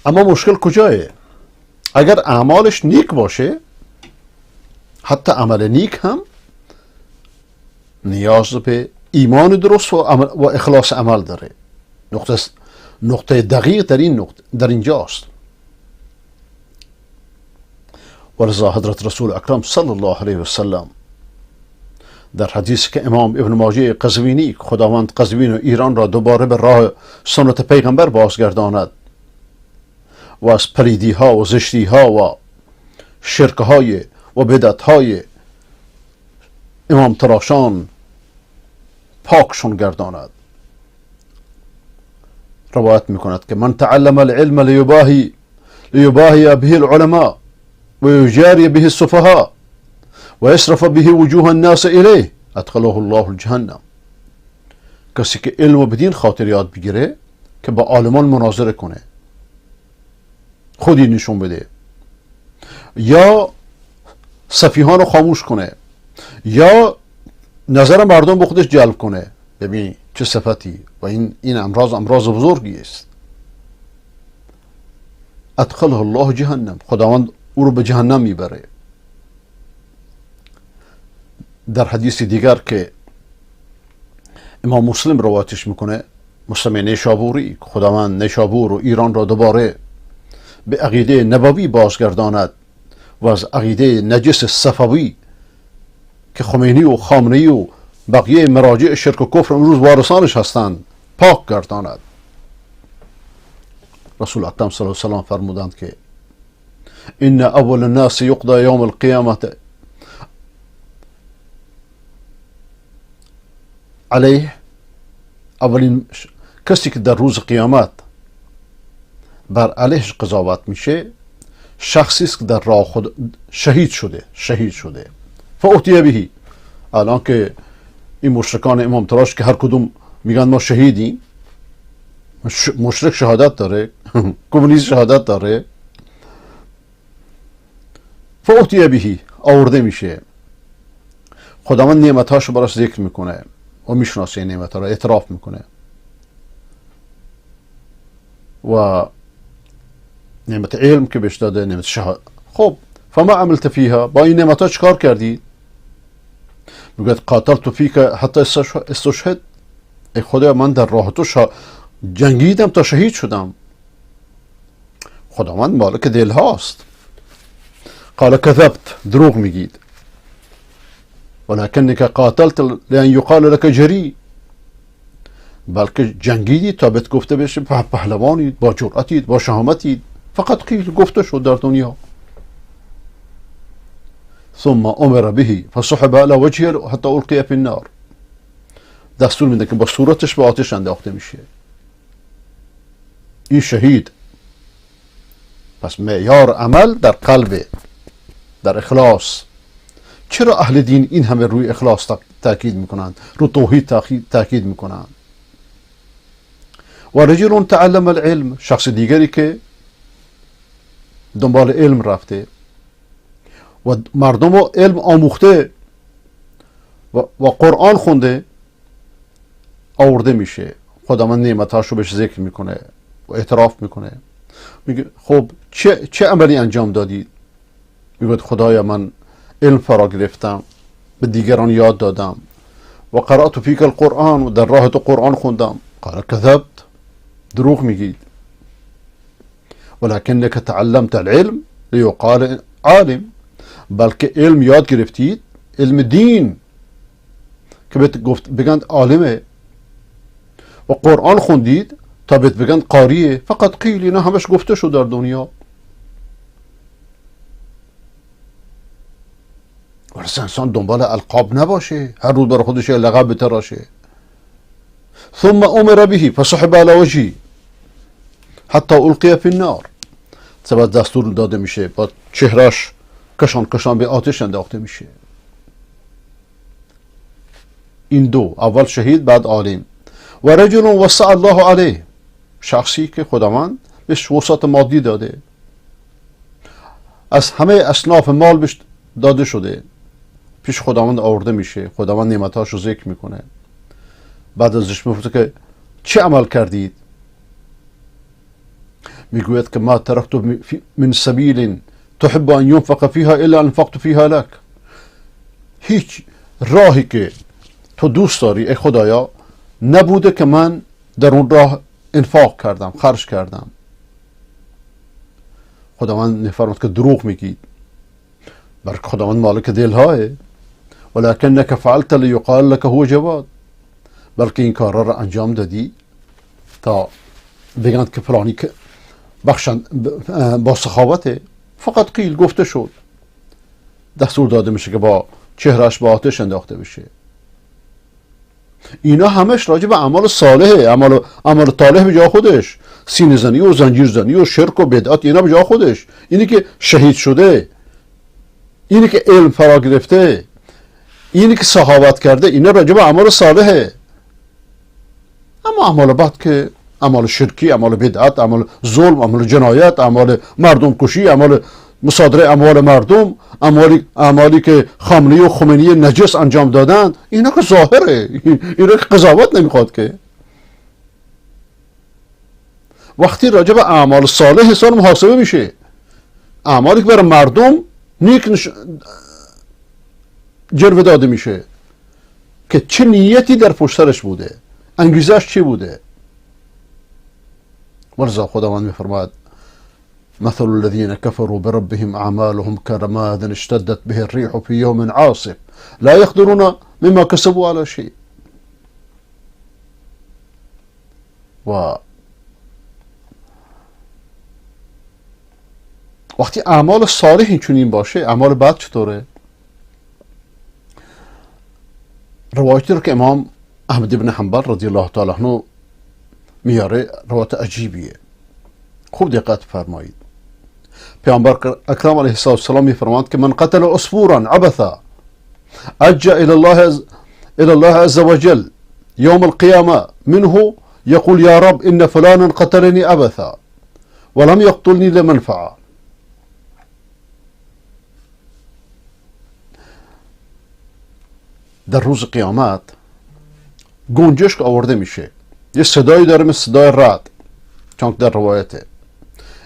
اما مشکل کجاه؟ اگر اعمالش نیک باشه، حتی عمل نیک هم نیاز به ایمان درست و اخلاص عمل داره. نقطه دقیق در اینجاست. ولذا حضرت رسول اکرم صلی الله علیه و سلم در حدیث که امام ابن ماجه قزوینی، خداوند قزوین و ایران را دوباره به راه سنت پیغمبر بازگرداند و از پلیدی ها و زشتی ها و شرک های و بدعت های امام تراشان پاکشون گرداند، روایت میکند که من تعلم العلم لیباهی به العلماء و یجاری به السفهاء و یصرف به وجوه الناس الیه ادخله الله الجهنم. کسی که علم بدین خاطر یاد بگیره که با عالمان مناظره کنه، خودی نشون بده، یا سفیهان رو خاموش کنه، یا نظر مردم به خودش جلب کنه. ببین چه صفتی. و این امراض بزرگی است. ادخله الله جهنم، خداوند او رو به جهنم میبره. در حدیث دیگر که امام مسلم روایتش میکنه، مسلم نیشابوری، خداوند نیشابور و ایران را دوباره به عقیده نبوی بازگرداند و از عقیده نجس صفوی که خمینی و خامنه‌ای و بقیه مراجع شرک و کفر امروز وارثانش هستند پاک گرداند. رسول اکرم صلی الله علیه و سلم فرمودند که ان اول الناس یقضى یوم القیامه علیه، اولین کسی که در روز قیامت بر علیهش قضاوت میشه شخصی است که در راه خود شهید شده فاوتی بهی. الان که این مشرکان امام تراش که هر کدوم میگن ما شهیدیم، مشرک شهادت داره کمونیست شهادت داره، فاوتی بهی آورده میشه. خداوند نعمتاشو براش ذکر میکنه و میشناسه این نعمتها رو اعتراف میکنه و نعمت علم که بهش داده، نعمت شهادت. خب فما عملت فیها، با این نعمتها چکار کردی؟ میگه قاتلت فیک حتی استشهد، ای خدا من در راه تو جنگیدم تا شهید شدم. خداوند مالک دل هاست. قال کذبت، دروغ میگید. ولكنك قاتلت لأن يقال لك جری، بلکه جنگیدید تا بهت گفته بشه پهلوانید، با جرأتید، با شهامتید. فقط قیل، گفته شد در دنیا. ثم امر به فسحب على وجهه حتى القي في النار، دستور میده که با صورتش به آتش انداخته میشه. این شهید. پس معیار عمل در قلب، در اخلاص. چرا اهل دین این همه روی اخلاص تاکید میکنند، رو توحید تاکید میکنند؟ و رجل تعلم العلم، شخص دیگری که دنبال علم رفته و مردم رو علم آموخته و قرآن خونده، آورده میشه. خداوند نعمتاشو بهش ذکر میکنه و اعتراف میکنه. میگه خب چه عملی انجام دادید؟ میگه خدایا من علم فرا گرفتم، به دیگران یاد دادم و قرأت فیک القرآن، و در راه تو قرآن خوندم. قال کذبت، دروغ میگید. ولكنك تعلمت العلم لیقال عالم، بلکه علم یاد گرفتید، علم دین که بگند عالمه، و قرآن خوندید تا بهت بگند قاریه. فقط قیل، اینا همش گفته شد در دنیا. ورسه انسان دنبال القاب نباشه، هر روز برای خودش لقب بتراشه. ثم امر به فسحب على وجهه حتی القی فی النار، سبب دستور داده میشه با چهرش کشان به آتش انداخته میشه. این دو، اول شهید بعد عالم. و رجل وسع الله علیه، شخصی که خداوند بهش وسعت مادی داده، از همه اصناف مال بهش داده شده، پیش خداوند آورده میشه. خداوند نعمتاشو ذکر میکنه. بعد ازش میپرسه که چه عمل کردید؟ میگوید که ما ترکت من سبیل تحب ان ينفق فيها الا انفقت فيها لك، هیچ راهی که تو دوست داری ای خدایا نبوده که من در اون راه انفاق کردم، خرج کردم. خداوند میفرماید که دروغ میگید، بلکه خداوند مالک دلهاه. ولكنك فعلت ليقال لك هو جواد، بلکه این کارا را انجام دادی تا بگند که فلانی که بخشند با سخاوته. فقط قیل، گفته شد. دستور داده میشه که با چهرش با آتش انداخته بشه. اینا همش راجع به اعمال صالحه، اعمال طالح به جا خودش، سینه زنی و زنجیر زنی و شرک و بدعت، اینا به جا خودش. اینی که شهید شده، اینی که علم فرا گرفته، اینی که سخاوت کرده، اینا راجع به اعمال صالحه. اما اعمال بد که اعمال شرکی، اعمال بدعت، اعمال ظلم، اعمال جنایت، اعمال مردم کشی، اعمال مصادره اموال مردم، اعمالی که خامنه‌ای و خمینی نجس انجام دادن، اینا که ظاهره، اینا که قضاوت نمیخواد که. وقتی راجع به اعمال صالح انسان محاسبه میشه، اعمالی که برای مردم نیک جلوه داده میشه که چه نیتی در پشترش بوده، انگیزش چی بوده. ولذا خداوند میفرماید مثل الذين كفروا بربهم اعمالهم كرماد اشتدت به الريح في يوم عاصف لا يقدرون مما كسبوا على شيء. و وقتی اعمال صالح این چنین باشه، اعمال بد چطوره؟ روایتی رو که امام احمد بن حنبل رضی الله تعالی عنه میاره روایت عجیبیه. خوب دقت فرمایید. پیامبر اکرم علیه السلام میفرماند که من قتل عصفورا عبثا اجا الى الله عز وجل يوم القيامة منه يقول يا رب إن فلانا قتلني عبثا ولم يقتلني لمنفعة. در روز قیامت گنجشک آورده میشه، یه صدایی داره مثل صدای رعد، چون در روایته.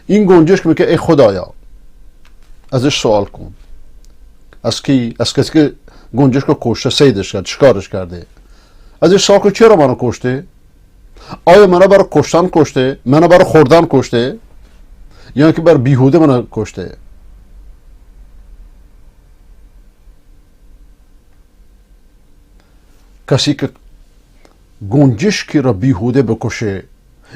این گنجشک میگه ای خدایا ازش سوال کن. از کی؟ از کسی که گنجشک رو کشته، صیدش کرد، شکارش کرده. ازش سوال کن چرا منو کشته؟ آیا منو برای کشتن کشته؟ منو برای خوردن کشته؟ یا که برای بیهوده منو کشته؟ کسی که گنجشکی را بیهوده بکشه،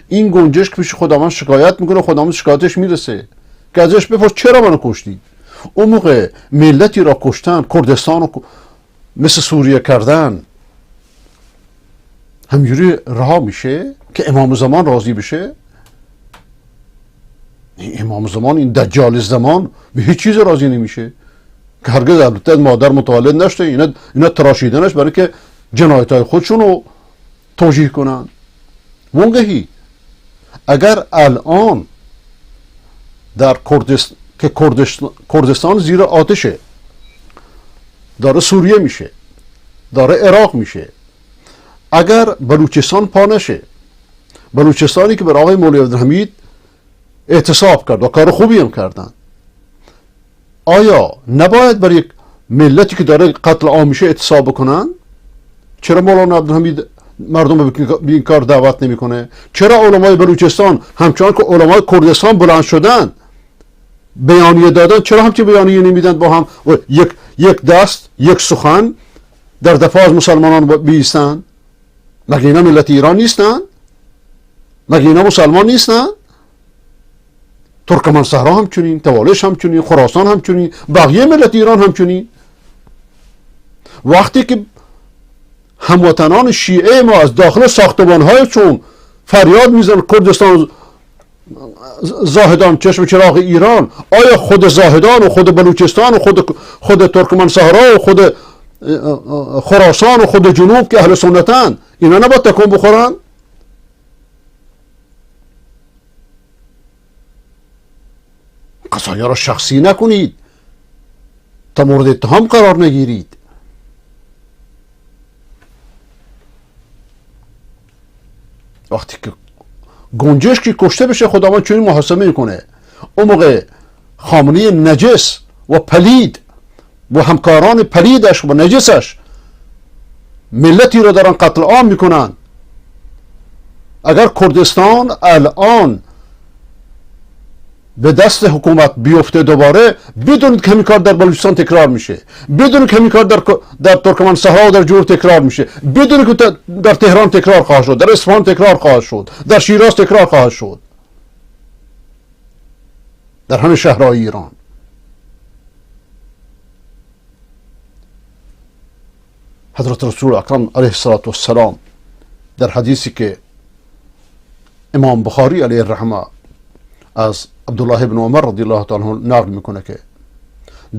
این گنجشک پیش خداوند شکایت میکنه، خداوند شکایتش میرسه که ازش بپرس چرا منو کشتی؟ اون موقع ملتی را کشتن، کردستان رو مثل سوریه کردن، همجوری رها میشه که امام زمان راضی بشه؟ این امام زمان، این دجال زمان به هیچ چیز راضی نمیشه که هرگز البته مادر متولد نشده. اینا تراشیدنش برای که جنایت های خودشون رو توجیه کنن. منگهی اگر الان در کردستان زیر آتشه، داره سوریه میشه، داره عراق میشه، اگر بلوچستان پا نشه، بلوچستانی که برای آقای مولوی عبدالحمید اعتصاب کرد و کار خوبی هم کردن، آیا نباید برای یک ملتی که داره قتل عام میشه اعتصاب بکنن؟ چرا مولانا عبدالحمید مردم به این کار دعوت نمیکنه؟ چرا علمای بلوچستان همچنان که علمای کردستان بلند شدن بیانیه دادن، چرا همچین بیانیه نمیدن با هم و یک دست یک سخن در دفاع از مسلمانان بیستن؟ مگه اینا ملت ایران نیستن؟ مگه اینا مسلمان نیستن؟ ترکمان صحرا همچنین، توالش همچنین، خراسان همچنین، بقیه ملت ایران همچنین. وقتی که هموطنان شیعه ما از داخل ساختمان‌هایشون فریاد میزنن کردستان زاهدان چشم چراغ ایران، آیا خود زاهدان و خود بلوچستان و خود ترکمان صحرا و خود خراسان و خود جنوب که اهل سنتن اینا نباید تکون بخورن؟ قضایا را شخصی نکنید، تا مورد اتهام قرار نگیرید. وقتی که گنجشکی کشته بشه خداوند چنین محاسبه میکنه، اون موقع خامنه نجس و پلید و همکاران پلیدش و نجسش ملتی رو دارن قتل عام میکنن. اگر کردستان الان به دست حکومت بیفته دوباره، بدونید که همین کار در بلوچستان تکرار میشه، بدونید که همین کار در ترکمان صحرا و در جنوب تکرار میشه، بدونید که در تهران تکرار خواهد شد، در اصفهان تکرار خواهد شد، در شیراز تکرار خواهد شد، در همه شهرهای ایران. حضرت رسول اکرم علیه السلام در حدیثی که امام بخاری علیه الرحمه از عبدالله بن عمر رضی الله تعالی عنه نقل میکنه که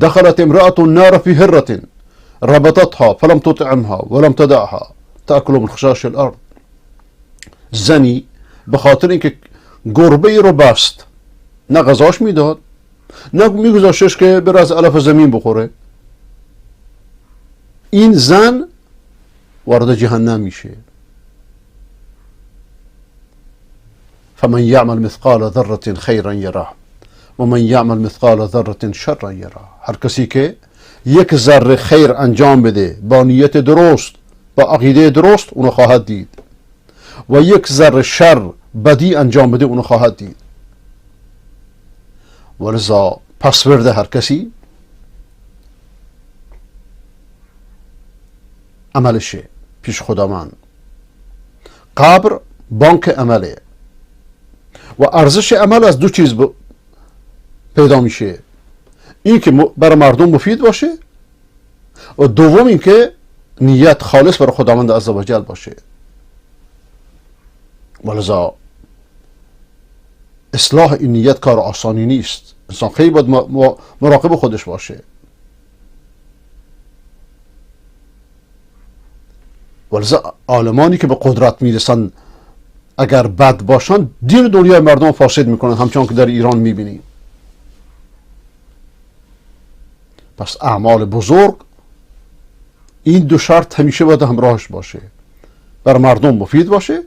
دخلت امرأة النار في هرة ربطتها فلم تطعمها ولم تدعها تأكل من خشاش الارض. زنی به خاطر اینکه گربه ای رو بست، نه غذاش میداد نه میگذاشتش که بره از علف زمین بخوره، این زن وارد جهنم میشه. فمن يعمل مثقال ذرة خيرا يره ومن يعمل مثقال ذرة شرا يره. هر کسی که یک ذره خیر انجام بده با نیت درست، با عقیده درست، اونو خواهد دید، و یک ذره شر بدی انجام بده اونو خواهد دید. ولذا پسورد هر کسی عملشه پیش خداوند. قبر بانک عمله و ارزش عمل از دو چیز پیدا میشه، این که برای مردم مفید باشه و دوم این که نیت خالص برای خداوند عزوجل باشه. ولذا اصلاح این نیت کار آسانی نیست. انسان خیلی باید مراقب خودش باشه. ولذا عالمانی که به قدرت میرسن اگر بد باشن دین دنیای مردم فاسد میکنن، همچون که در ایران میبینیم. پس اعمال بزرگ این دو شرط همیشه باید همراهش باشه، بر مردم مفید باشه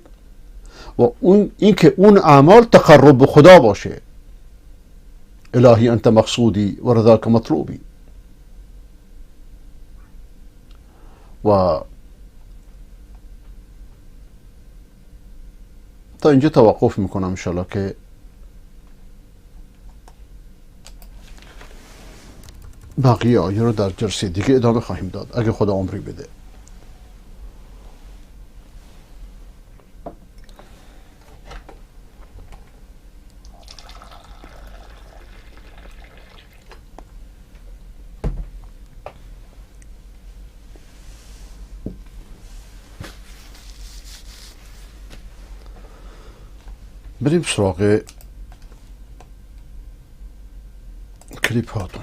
و این که اون اعمال تقرب به خدا باشه. الهی انت مقصودی و رضاک مطلوبی. و تا اینجا توقف میکنم انشاءالله که بقیه آیه رو در جلسه دیگه ادامه خواهیم داد اگه خدا عمری بده. بریم سراغ کلیپ هاتون.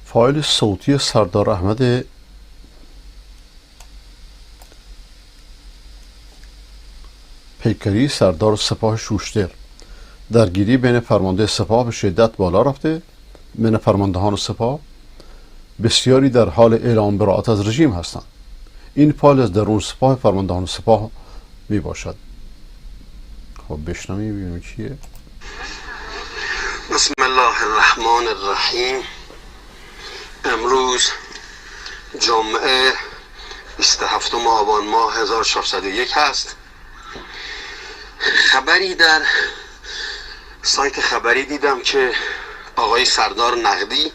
فایل صوتی سردار احمد پیکری، سردار سپاه شوشتر، درگیری بین فرمانده سپاه به شدت بالا رفته. بین فرماندهان سپاه بسیاری در حال اعلام براءت از رژیم هستند. این فایل از درون سپاه فرماندهان سپاه می باشد. خب بشنویم ببینیم چیه. بسم الله الرحمن الرحیم. امروز جمعه 27 آبان ماه 1401 هست. خبری در سایت خبری دیدم که آقای سردار نقدی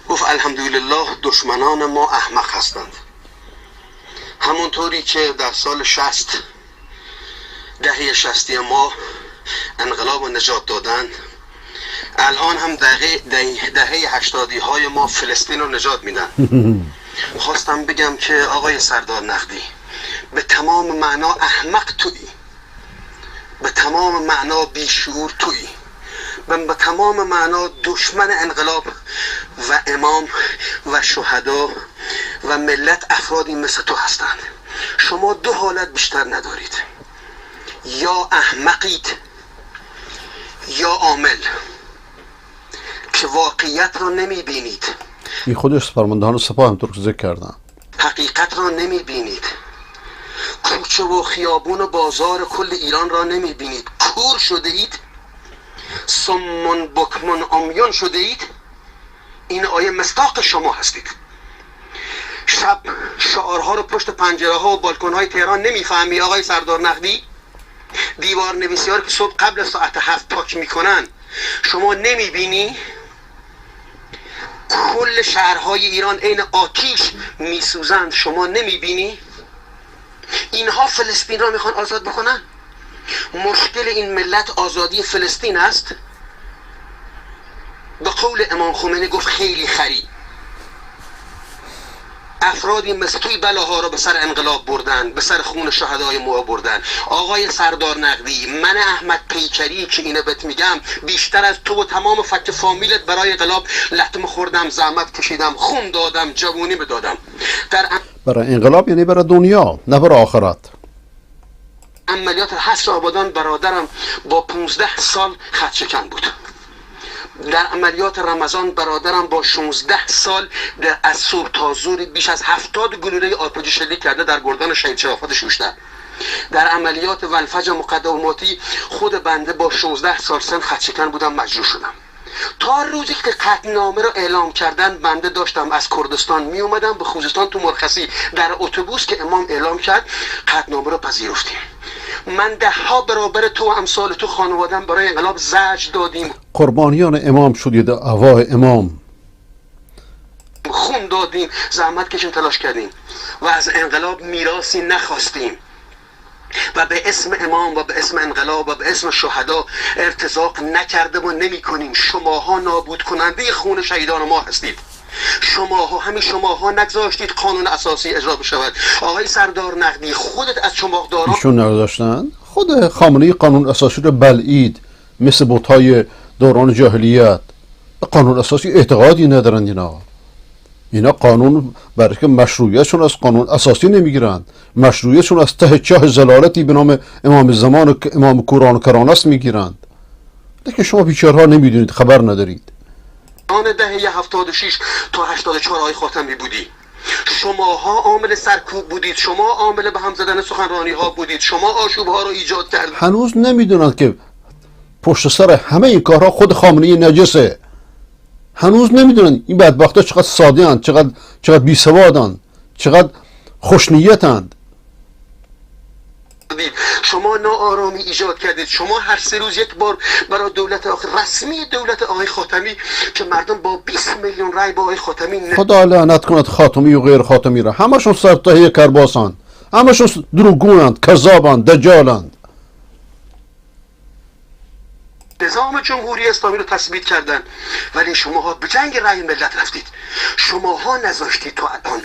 گفت الحمدلله دشمنان ما احمق هستند. همونطوری که در سال 60 دهه 60 ما انقلاب و نجات دادند، الان هم دهه 80 های ما فلسطین رو نجات میدن. خواستم بگم که آقای سردار نقدی به تمام معنا احمق تویی، به تمام معنا بیشعور تویی، به تمام معنا دشمن انقلاب و امام و شهدا و ملت افرادی مثل تو هستند. شما دو حالت بیشتر ندارید، یا احمقید یا عامل، که واقعیت رو نمی بینید. این خودش فرماندهان سپاه همطور که ذکر کردن حقیقت را نمی بینید. کوچه و خیابون و بازار کل ایران را نمی بینید. کور شده اید، صمون بکمون عمیان شده اید. این آیه مصداق شما هستید. شب شعارها رو پشت پنجره ها و بالکن های تهران نمیفهمی آقای سردار نقدی؟ دیوار نویسی ها که صبح قبل ساعت 7 پاک میکنن شما نمیبینی؟ کل شهرهای ایران عین آتیش میسوزند، شما نمیبینی؟ اینها فلسطین را میخوان آزاد بکنن. مشکل این ملت آزادی فلسطین است. به قول امام خمینی گفت خیلی خری. افرادی مثل توی بلاها رو به سر انقلاب بردن، به سر خون شهدای ما بردن. آقای سردار نقدی، من احمد پیکری که اینو بهت میگم بیشتر از تو و تمام فک فامیلت برای انقلاب لطمه خوردم، زحمت کشیدم، خون دادم، جوونی بدادم. برای انقلاب یعنی برای دنیا، نه برای آخرت. عملیات حصر آبادان برادرم با 15 سال خط شکن بود. در عملیات رمضان برادرم با 16 سال از صبح تا ظهر بیش از 70 گلوله آرپیجی شلیک کرده در گردان شهید شرافت شوشتر. در عملیات ولفجر مقدماتی خود بنده با 16 سال سن خط شکن بودم، مجروح شدم. تا روزی که قطعنامه رو اعلام کردن بنده داشتم از کردستان می اومدم به خوزستان تو مرخصی در اتوبوس که امام اعلام کرد قطعنامه رو پذیرفتیم. من 10 برابر تو و امثال تو خانوادم برای انقلاب زجر دادیم، قربانیان امام شدید، اوای امام خون دادیم، زحمت کشیم، تلاش کردیم و از انقلاب میراثی نخواستیم و به اسم امام و به اسم انقلاب و به اسم شهدا ارتزاق نکرده و نمی کنیم. شماها نابود کننده خون شهیدان ما هستید. شماها نگذاشتید قانون اساسی اجرا بشود. آقای سردار نقدی، خودت از چماقداران ایشون نگذاشتن. خود خامنه‌ای قانون اساسی رو بلعید، مثل بوت‌های دوران جاهلیت. قانون اساسی اعتقادی ندارند اینا قانون برای که مشروعیتشون از قانون اساسی نمیگیرند، مشروعیتشون از ته چاه زلالتی به نام امام زمان و امام کوران و کرانست میگیرند. لیکن شما بیچارها نمیدونید، خبر ندارید. دهه 76 تا 84 آقای خاتمی بودی. شماها عامل سرکوب بودید، شما عامل به هم زدن سخنرانی ها بودید، شما آشوب ها رو ایجاد کردید. هنوز نمیدونند که پشت سر همه این کارها خود خامنه‌ای نجسه. هنوز نمیدونن این بدبختا چقدر ساده اند، چقدر بیسوادند، چقدر خوشنیتند. شما ناآرامی ایجاد کردید. شما هر 3 روز یک بار برای دولت رسمی دولت آقای خاتمی که مردم با 20 میلیون رای با آقای خاتمی خدا لعنت کند خاتمی و غیر خاتمی را. همشون سرتهی کرباسند، همشون دروغگویند، کذابند، دجالند. نظام جمهوری اسلامی رو تثبیت کردن، ولی شماها به جنگ رای ملت رفتید. شماها نذاشتید تا الان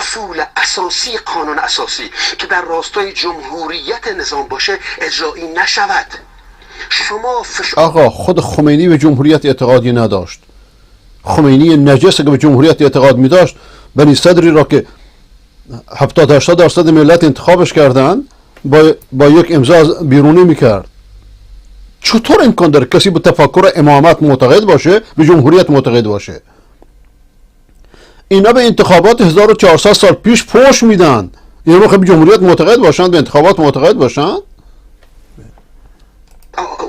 اصول اساسی قانون اساسی که در راستای جمهوریت نظام باشه اجرایی نشود. شما آقا خود خمینی به جمهوریت اعتقادی نداشت. خمینی نجس که به جمهوریت اعتقاد می داشت، بنی صدری را که 70-80% ملت انتخابش کردن با یک امضا بیرونی میکرد. چطور امکان داره کسی به تفکر امامت معتقد باشه، به جمهوریت معتقد باشه؟ اینا به انتخابات 1400 سال پیش پوش میدن. اینا به جمهوریت معتقد باشن، به انتخابات معتقد باشن.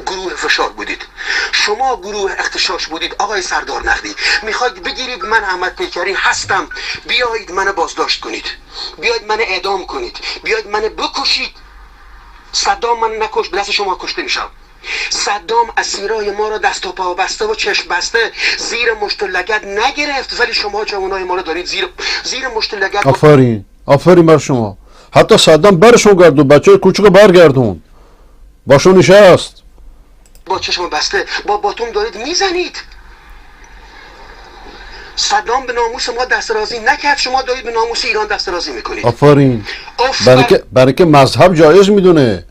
گروه فشار بودید، شما گروه اغتشاش بودید. آقای سردار نقدی، میخواید بگیرید من احمد پیکری هستم، بیایید منو بازداشت کنید، بیایید منو اعدام کنید، بیایید منو بکشید. صدام من نکش، به دست شما کشته میشم. صدام اسیرای ما را دست و پا بسته و چشم بسته زیر مشت لگد نگرفت، ولی شما جوانای ما را دارید زیر مشت لگد. آفرین بر شما. حتی صدام برشون گردون، بچه کوچک برگردون، باشون نشست. با چشم بسته با باتوم دارید میزنید. صدام به ناموس ما دسترازی نکرد، شما دارید به ناموس ایران دسترازی میکنید. آفرین. برای که مذهب جایز میدونه،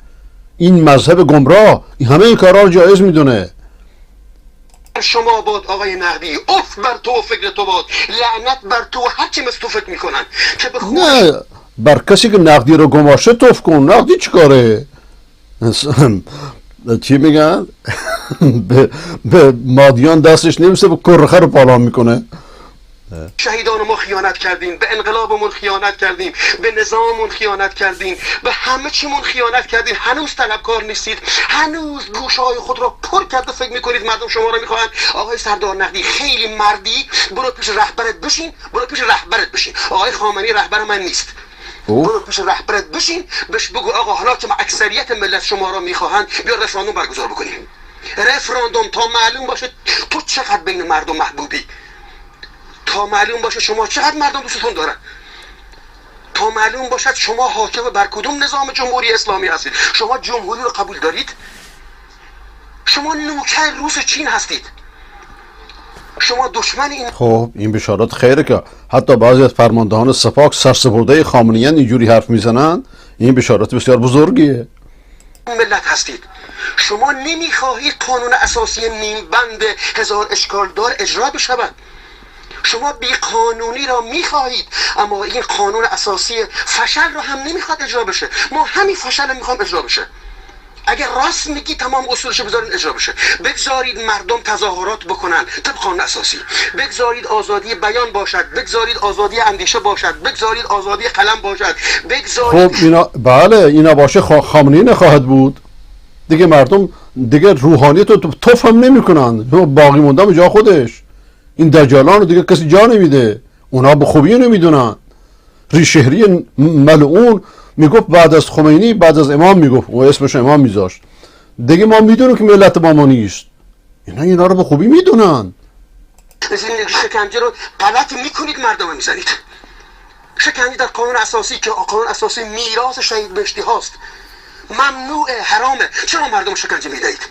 این مذهب گمراه همه این کارها رو جایز میدونه. شما باد آقای نقدی، اف بر تو و فکر تو باد، لعنت بر تو و هر چی مثل تو فکر میکنن که به نه، بر کسی که نقدی رو گماشه توف کن. نقدی چیکاره؟ چی میگن؟ به مادیان دستش نمیسه، به کرخه رو پالان میکنه. شهیدان ما خیانت کردیم، به انقلابمون خیانت کردیم، به نظاممون خیانت کردیم، به همه چیمون خیانت کردیم. هنوز طلبکار نیستید، هنوز گوشهای خود را پر کرده فکر میکنید مردم شما را میخواهند. آقای سردار نقدی، خیلی مردی، برو پیش رهبرت بشین. آقای خامنه‌ای رهبر من نیست. برو پیش رهبرت بشین، بهش بگو آقا حالا که اکثریت ملت شما را میخواهند، بیا رفراندوم برگزار بکنیم. رفراندوم تا معلوم باشه تو چقدر بین مردم محبوبی، تا معلوم باشه شما چقدر مردم دوستتون دارن، تا معلوم باشد شما حاکم بر کدوم نظام جمهوری اسلامی هستید. شما جمهوری رو قبول دارید؟ شما نوکر روس چین هستید، شما دشمن این. خب این بشارت خیره که حتی بعضی از فرماندهان سپاه سرسپرده خامنه‌ایان اینجوری حرف میزنن. این بشارت بسیار بزرگیه. ملت هستید. شما نمیخواهید قانون اساسی نیم بند هزار اشکال دار اجرا بشود. شما بی قانونی را میخواهید، اما این قانون اساسی فشل را هم نمیخواد اجرا بشه. ما همین فشل رو میخوام اجرا بشه. اگر راست میگی تمام اصولش بذارید اجرا بشه. بگذارید مردم تظاهرات بکنن طبق قانون اساسی، بگذارید آزادی بیان باشد، بگذارید آزادی اندیشه باشد، بگذارید آزادی قلم باشد، بگذارید. خب اینا بله، اینا باشه خامنه‌ای نخواهد بود دیگه. مردم دیگه روحانیت رو توف هم نمی کنن، باقی موندن به جا خودش. این دجالان رو دیگه کسی جا نمیده، اونا به خوبی نمیدونن. ریشهری ملعون میگفت بعد از خمینی، بعد از امام میگفت و اسمش امام میذاشت. دیگه ما میدونیم که ملت ما نیست. اینا رو به خوبی میدونن. شکنجه رو غلط میکنید، مردم میزنید. شکنجه در قانون اساسی که قانون اساسی میراث شهید بهشتی هاست ممنوع، حرامه. چرا مردم شکنجه میدهید؟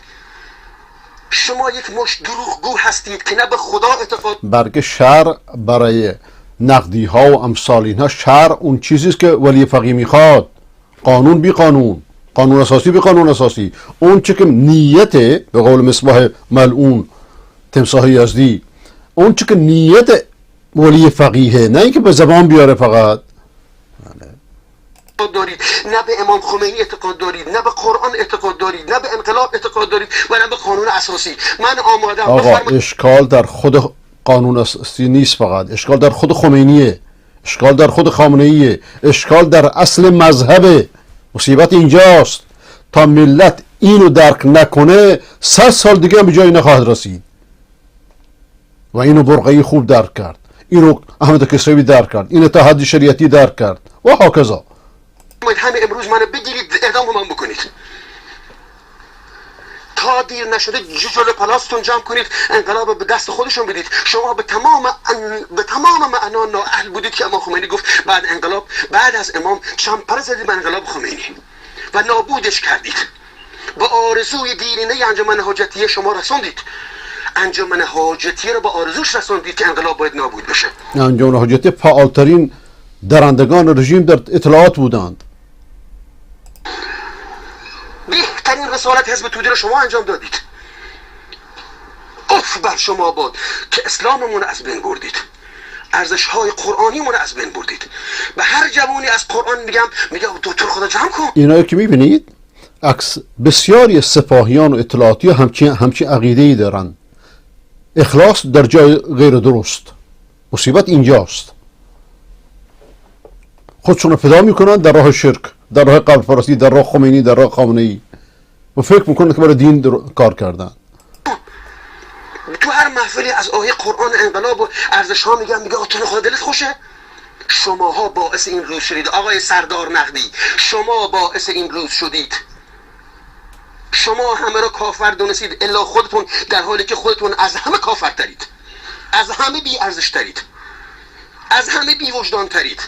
شما یک مش دروغگو هستید که نه به خدا اعتقاد. برگ شرع برای نقدی ها و امثال اینها، شرع اون چیزی است که ولی فقیه میخواد. قانون بی قانون، قانون اساسی بی قانون اساسی. اون چه که نیت، به قول مصباح ملعون تمساح یزدی، اون چه که نیت ولی فقیه، نه اینکه به زبان بیاره فقط. دارید نه به امام خمینی اعتقاد دارید، نه به قرآن اعتقاد دارید، نه به انقلاب اعتقاد دارید و نه به قانون اساسی. من آمادم. آقا اشکال در خود قانون اساسی نیست، فقط اشکال در خود خمینیه، اشکال در خود خامنه‌ایه، اشکال در اصل مذهبه. مصیبت اینجاست. تا ملت اینو درک نکنه 100 سال دیگه هم به جایی نخواهد رسید. و اینو برقعی خوب درک کرد، اینو احمد کسروی درک کرد، اینو اتحاد شریعتی درک کرد و هاکذا. همه امروز منو بگیرید اعدام من بکنید، تا دیر نشده جلو پلاستون جمع کنید، انقلاب به دست خودشون بدید. شما به تمام معنا نااهل بودید که امام خمینی گفت بعد انقلاب، بعد از امام چمپر زدید به انقلاب خمینی و نابودش کردید. به آرزوی دیرینه انجمن حاجتیه شما رسوندید. انجمن حاجتیه رو به آرزوش رسوندید که انقلاب باید نابود بشه. انجمن حاجتیه فعالترین درندگان رژیم در اطلاعات بودند. بهترین رسالت حزب توده رو شما انجام دادید. اف بر شما باد که اسلاممون از بین بردید، ارزش‌های قرآنیمون از بین بردید. به هر جوانی از قرآن میگم دکتر خدا جمع کن. اینا که میبینید بسیاری سپاهیان و اطلاعاتی همچین عقیده‌ای دارن. اخلاص در جای غیر درست. مصیبت اینجاست. خودشون رو فدا میکنن در راه شرک، در راه قبر پرستی، در راه خمینی، در راه خامنه‌ای و فکر میکنن که برای دین کار کردن. تو هر محفلی از آیه قرآن انقلاب و ارزش ها میگه تو خدا دلت خوشه. شماها باعث این روز شدید آقای سردار نقدی، شما باعث این روز شدید. شما همه را کافر دونستید الا خودتون، در حالی که خودتون از همه کافر ترید، از همه بی ارزش ترید، از همه بی وجدان ترید.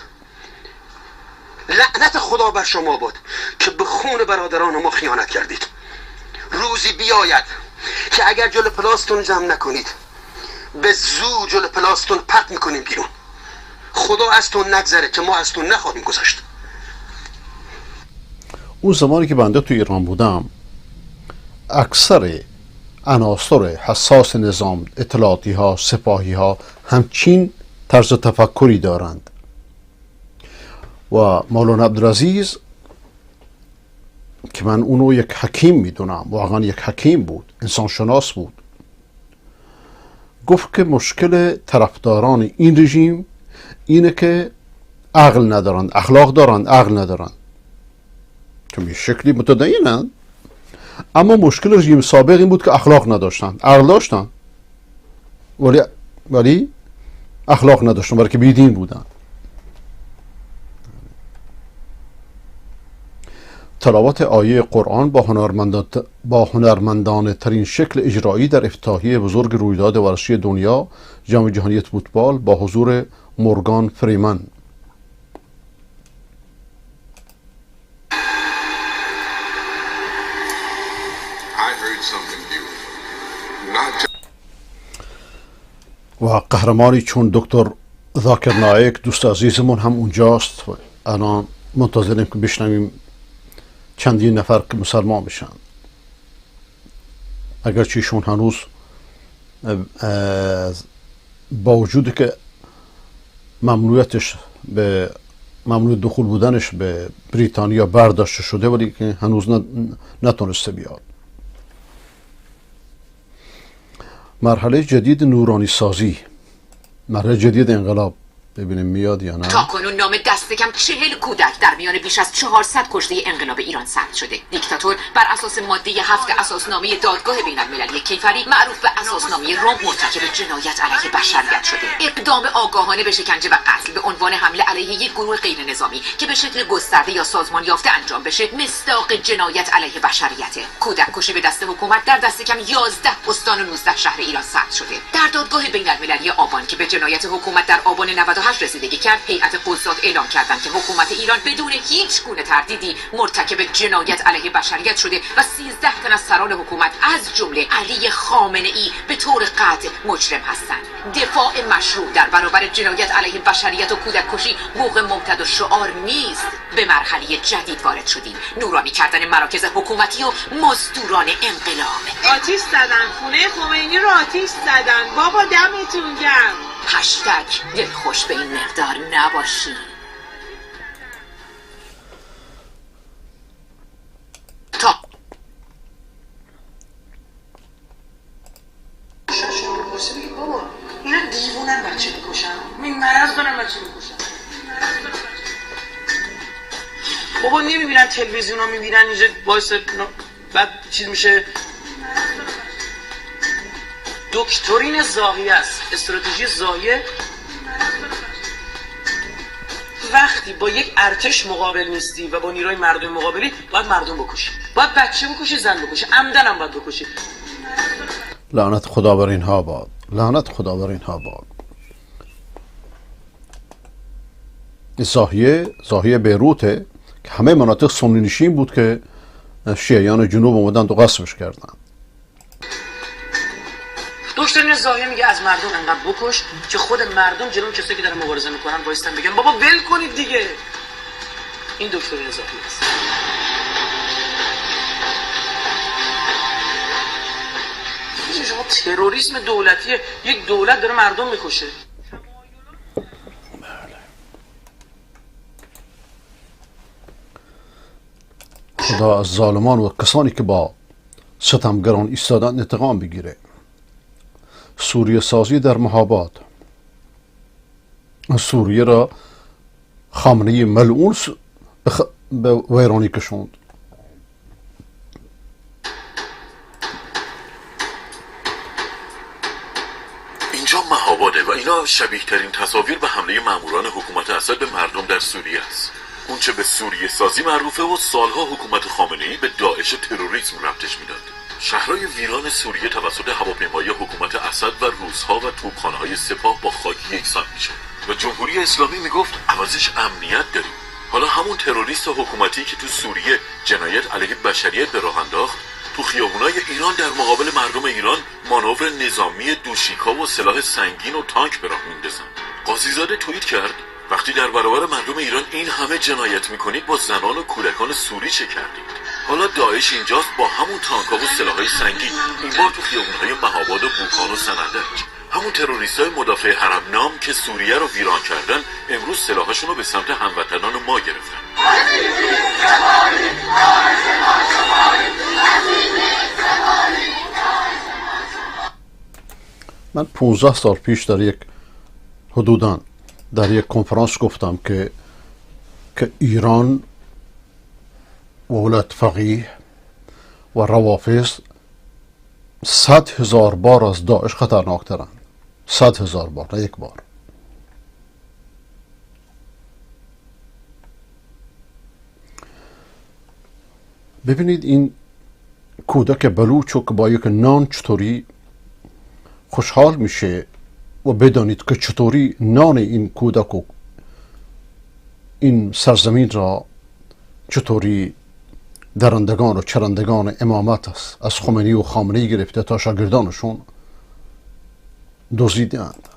لعنت خدا بر شما باد که به خون برادران ما خیانت کردید. روزی بیاید که اگر جلو پلاستون جمع نکنید به زور جلو پلاستون پرت میکنیم بیرون. خدا از تو نگذره که ما از تو نخواهیم گذشت. اون زمانی که بنده تو ایران بودم، اکثر عناصر حساس نظام، اطلاعاتی ها، سپاهی ها همچین طرز تفکری دارند. و مولانا عبدالعزیز که من اونو یک حکیم میدونم، واقعا یک حکیم بود، انسان شناس بود، گفت که مشکل طرفداران این رژیم اینه که عقل ندارند، اخلاق دارند، عقل ندارند. که به شکلی متدینند، اما مشکل رژیم سابق این بود که اخلاق نداشتند، عقل داشتند ولی اخلاق نداشتند، برای که بیدین بودند. تلاوت آیه قرآن با هنرمندانه ترین شکل اجرایی در افتتاحیه بزرگ رویداد ورزشی دنیا، جام جهانی فوتبال، با حضور مورگان فریمن. و قهرمانی چون دکتر ذاکر نایک دوست عزیزمون هم اونجاست و الان منتظریم که بشنویم چندین نفر که مسلمان بشن. اگرچه ایشون هنوز با وجود که ممنوع دخول بودنش به بریتانیا برداشته شده، ولی که هنوز نتونسته بیاد. مرحله جدید نورانی سازی، مرحله جدید انقلاب ببینیم میاد یا نه. تا کنون نام دست کم 40 کودک در میان بیش از 400 کشته انقلاب ایران ثبت شده. دیکتاتور بر اساس ماده 7 اساسنامه دادگاه بین المللی کیفری معروف به اساسنامه روم مرتکب جنایت علیه بشریت شده. اقدام آگاهانه به شکنجه و قتل به عنوان حمله علیه یک گروه غیر نظامی که به شکل گسترده یا سازمان یافته انجام بشه مصداق جنایت علیه بشریته. کودک کشی به دست حکومت در دست کم 11 استان و 19 شهر ایران ثبت شده. در دادگاه بین المللی آبان که به جنایت حکومت در آبان 98 رسیدگی کرد، هیئت قضات اعلام کردند که حکومت ایران بدون هیچ گونه تردیدی مرتکب جنایت علیه بشریت شده و 13 تن از سران حکومت از جمله علی خامنه ای به طور قطع مجرم هستند. دفاع مشروع در برابر جنایت علیه بشریت و کودک کشی بوق ممتد و شعار نیست. به مرحله جدید وارد شدیم، نورانی کردن مراکز حکومتی و مزدوران انقلاب. آتیش زدن خونه خمینی رو، آتیش زدن. بابا دمتون گرم. هشتگ دلخوش به این مقدار نباشی. تا بابا اینا دیوونن بچه میکشن، مرض دارن بچه میکشن. بابا نمیبینن تلویزیون ها، میبینن اینجا باعث بعد چیز میشه. دکترین زاهیه است، استراتژی زاهیه. وقتی با یک ارتش مقابل نیستی و با نیروی مردم مقابلی، باید مردم بکشی، باید بچه بکشی، زن بکشی، عمدن هم باید بکشی. لعنت خدا بر اینها باد، لعنت خدا بر اینها باد. زاهیه بیروته که همه مناطق سنی نشین بود که شیعیان جنوب اومدن و غصبش کردن. دکترین زاهیه میگه از مردم انقدر بکش که خود مردم جلوی کسایی که دارن مبارزه میکنن وایستن بگن بابا ول کنید دیگه. این دکترین زاهیه است. شما تروریسم دولتیه، یک دولت داره مردم میکشه. خدا از ظالمان و کسانی که با ستمگران ایستادن انتقام بگیره. سوریه سازی در مهاباد، سوریه را خامنه ملعون به ویرانی کشوند. اینجا مهاباده و اینا شبیه ترین تصاویر به حمله ماموران حکومت اسد به مردم در سوریه است. اونچه به سوریه سازی معروفه و سالها حکومت خامنه‌ای به داعش تروریسم ربطش میداد. شهرهای ویران سوریه توسط هواپیمای حکومت اسد و روس‌ها و توپخانه‌های سپاه با خاک یکسان میشد و جمهوری اسلامی میگفت عوضش امنیت داریم. حالا همون تروریست حکومتی که تو سوریه جنایت علیه بشریت به راه انداخت، تو خیابونای ایران در مقابل مردم ایران مانور نظامی دوشیکا و سلاح سنگین و تانک به راه میندازن. قاضیزاده توییت کرد وقتی در برابر مردم ایران این همه جنایت میکنید با زنان و کودکان سوری چه کردید؟ حالا داعش اینجاست با همون تانک‌ها و سلاح‌های سنگین، این بار تو خیابون‌های مهاباد و بوخان و سنندج. همون تروریستای مدافع حرم نام که سوریه رو ویران کردن امروز سلاحشون رو به سمت هموطنان ما گرفتن. من 15 سال پیش حدوداً در یک کنفرانس گفتم که ایران و ولایت فقیه و روافض 100,000 بار از داعش خطرناکترند. 100,000 بار، نه یک بار. ببینید این کودک بلوچو که با یک نان چطوری خوشحال میشه و بدانید که چطوری نان این کودک و این سرزمین را چطوری درندگان و چرندگان امامت است از خمینی و خامنه‌ای گرفته تا شاگردانشون دزدیدند.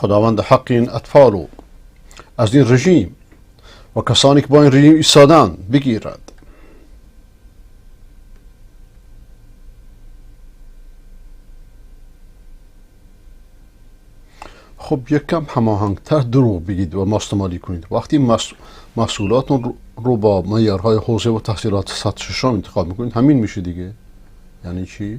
خداوند حق این اطفال رو از این رژیم و کسانی که با این رژیم ایستادن بگیرد. خب یک کم هماهنگتر دروغ بگید و ماستمالی کنید. وقتی مسئولاتون رو با معیارهای حوزه و تحصیلات سطح ششم انتخاب میکنید، همین میشه دیگه. یعنی چی؟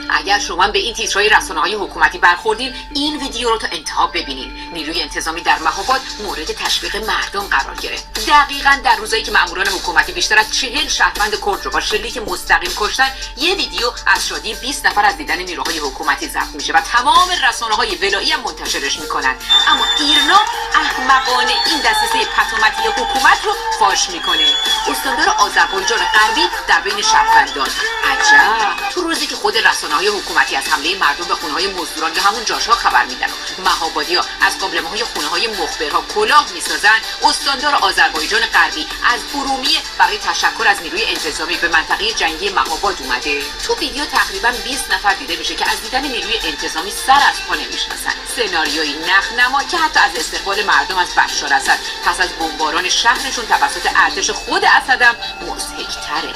اگر شما به این تیترهای رسانه‌های حکومتی برخوردین، این ویدیو رو تا انتها ببینین. نیروی انتظامی در مهاباد مورد تشویق مردم قرار گرفت. دقیقاً در روزایی که ماموران حکومتی بیشتر از 40 شهروند کرد رو با شلیک مستقیم کشتن، یه ویدیو از شادی 20 نفر از دیدن نیروهای حکومتی ضبط میشه و تمام رسانه‌های ولایی هم منتشرش میکنن. اما ایرنا احمقانه این دسیسه پتومتی حکومت رو فاش میکنه. استاندار آذربایجان غربی در بین شهروندان. عجب، تو روزی که خود رسانه‌های حکومتی از حمله مردم به خونه‌های مزدوران یا همون جاش‌ها خبر میدن و مهابادی‌ها از قابلمه‌های خونه‌های مخبرها کلاه میسازن، استاندار آذربایجان غربی از ارومیه برای تشکر از نیروی انتظامی به منطقه جنگی مهاباد اومده. تو ویدیو تقریبا 20 نفر دیده میشه که از دیدن نیروی انتظامی سر از پا نمیشناسن. سناریوی نخنما که حتی از استقبال مردم از بشار اسد پس از بمباران شهرشون توسط ارتش خود اسدم مضحک‌تره.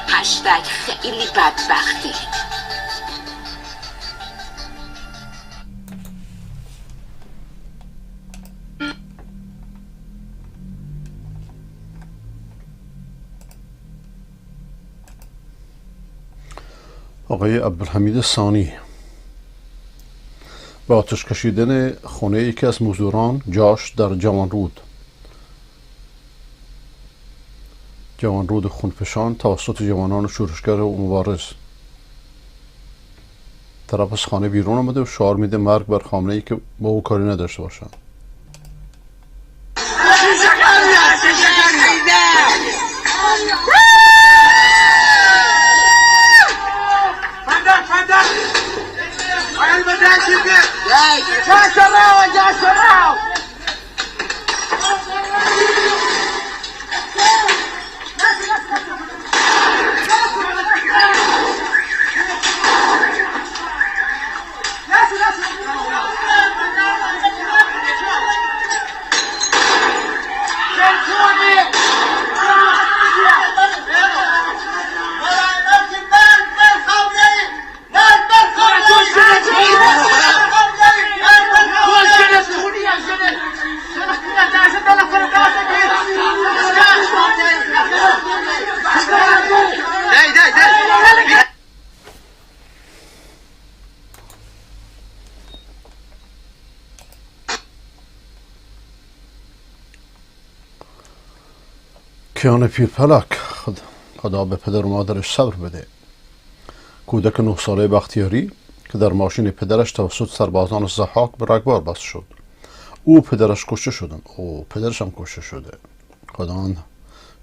هشتگ خیلی بدبختی. آقای عبدالحمید ثانی با آتش کشیدن خانه یکی از مزدوران جاش در جوانرود خونفشان توسط جوانان شورشگر و مبارز. طرف از خانه بیرون آمده و شعار میده مرگ بر خامنه‌ای که با او کاری نداشته باشند. کیان پیرپلک، خدا به پدر و مادرش صبر بده. کودک 9 ساله بختیاری که در ماشین پدرش توسط سربازان ضحاک به رگبار بست شد. او پدرش کشته شدن. او پدرش هم کشته شده. خدا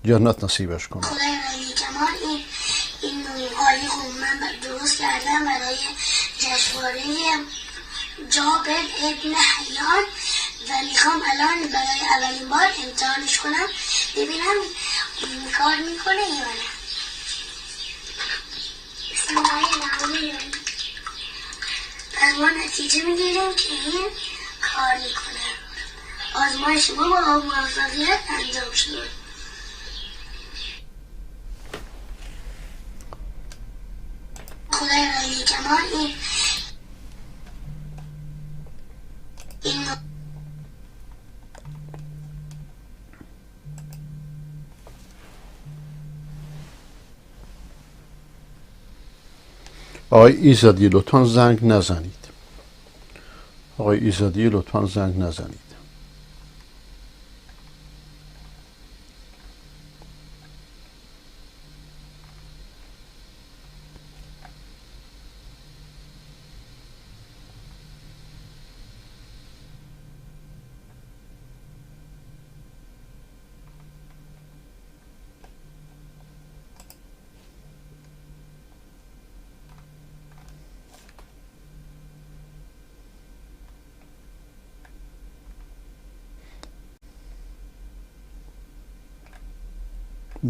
جنت نصیبش کنه. خدای ولی کمال این نوعی خوب من درست کردم برای جشنواره جابر ابن حیان و میخوام الان برای اولین بار امتحانش کنم ببینم کار میکنه یا نه. بسم الله الرحمن الرحیم. از ما نتیجه میگیریم که این کار میکنه. آزمایش ما با موفقیت انجام شد. خدای ولی کمال این آقای ایزدی لطفا زنگ نزنید. آقای ایزدی لطفا زنگ نزنید.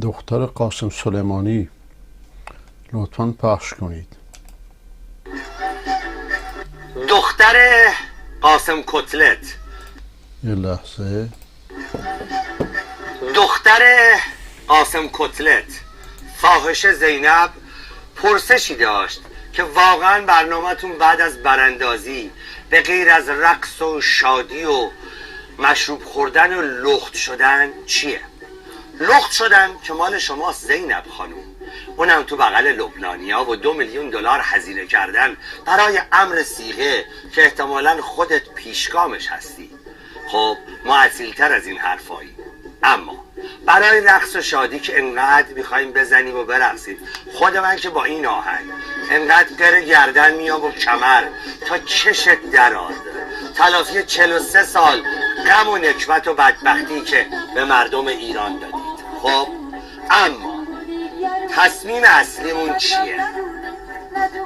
دختر قاسم سلیمانی لطفاً پخش کنید. دختر قاسم کتلت، یه لحظه. دختر قاسم کتلت فاحشه زینب پرسشی داشت که واقعا برنامه‌تون بعد از براندازی به غیر از رقص و شادی و مشروب خوردن و لخت شدن چیه؟ لخت شدن که مال شماست زینب خانوم، اونم تو بغل لبنانیا و 2 میلیون دلار هزینه کردن برای امر صیغه که احتمالاً خودت پیشگامش هستی. خب ما اصیل‌تر از این حرفایی، اما برای رقص و شادی که انقدر میخوایم بزنیم و برقصیم، خود من که با این آهنگ انقدر در گردن میام و کمر تا چشت دراد، تلافی 43 سال غم و نکبت و بدبختی که به مردم ایران دادید. خب اما تصمیم اصلیمون چیه؟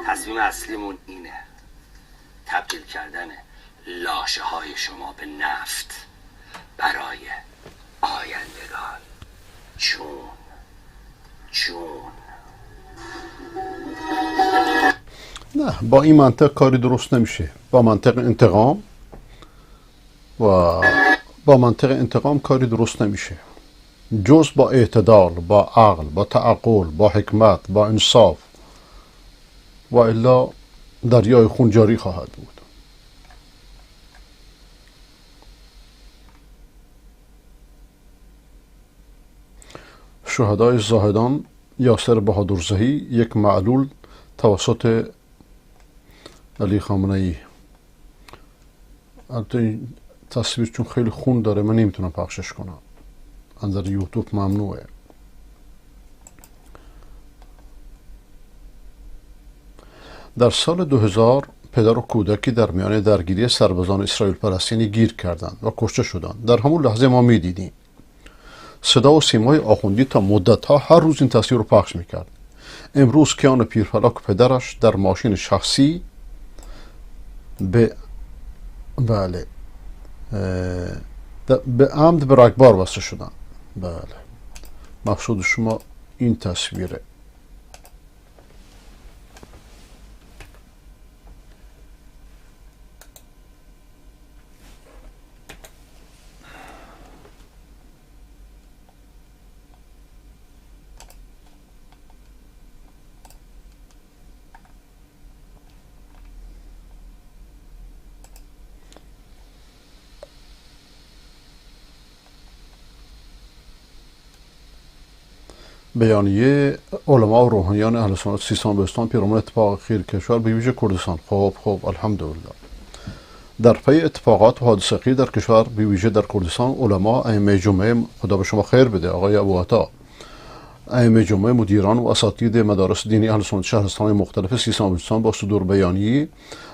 تصمیم اصلیمون اینه: تبدیل کردن لاشه های شما به نفت برای آیندگان. جون نه، با این منطق کاری درست نمیشه. با منطق انتقام کاری درست نمیشه، جز با اعتدال، با عقل، با تعقل، با حکمت، با انصاف، و الا دریای خون جاری خواهد بود. شهدای زاهدان یاسر بهادرزهی، یک معلول توسط علی خامنه ای. البته این تصویر چون خیلی خون داره من نمیتونم پخشش کنم، از یوتیوب ممنوعه. در سال 2000 پدر و کودکی در میان درگیری سربازان اسرائیل پلستینی گیر کردند و کشته شدند. در همون لحظه ما میدیدیم صدا و سیمای آخوندی تا مدت‌ها هر روز این تصویر رو پخش میکرد. امروز کیان پیرفلک پدرش در ماشین شخصی به عمد به رگبار وصل شدن. بله، مقصود شما این تصویره. بیانیه علما و روحانیان اهل سنت سیستان بلوچستان پیرامون اتفاق اخیر کشور به ویژه کردستان. خب الحمدلله. در پی اتفاقات و حادثه اخیر در کشور به ویژه در کردستان، علما، ائمه جمعه، خدا به شما خیر بده آقای ابو عطا، ائمه جمعه، مدیران و اساتید مدارس دینی اهل سنت شهرستان‌های مختلف سیستان بلوچستان با صدور بیانیه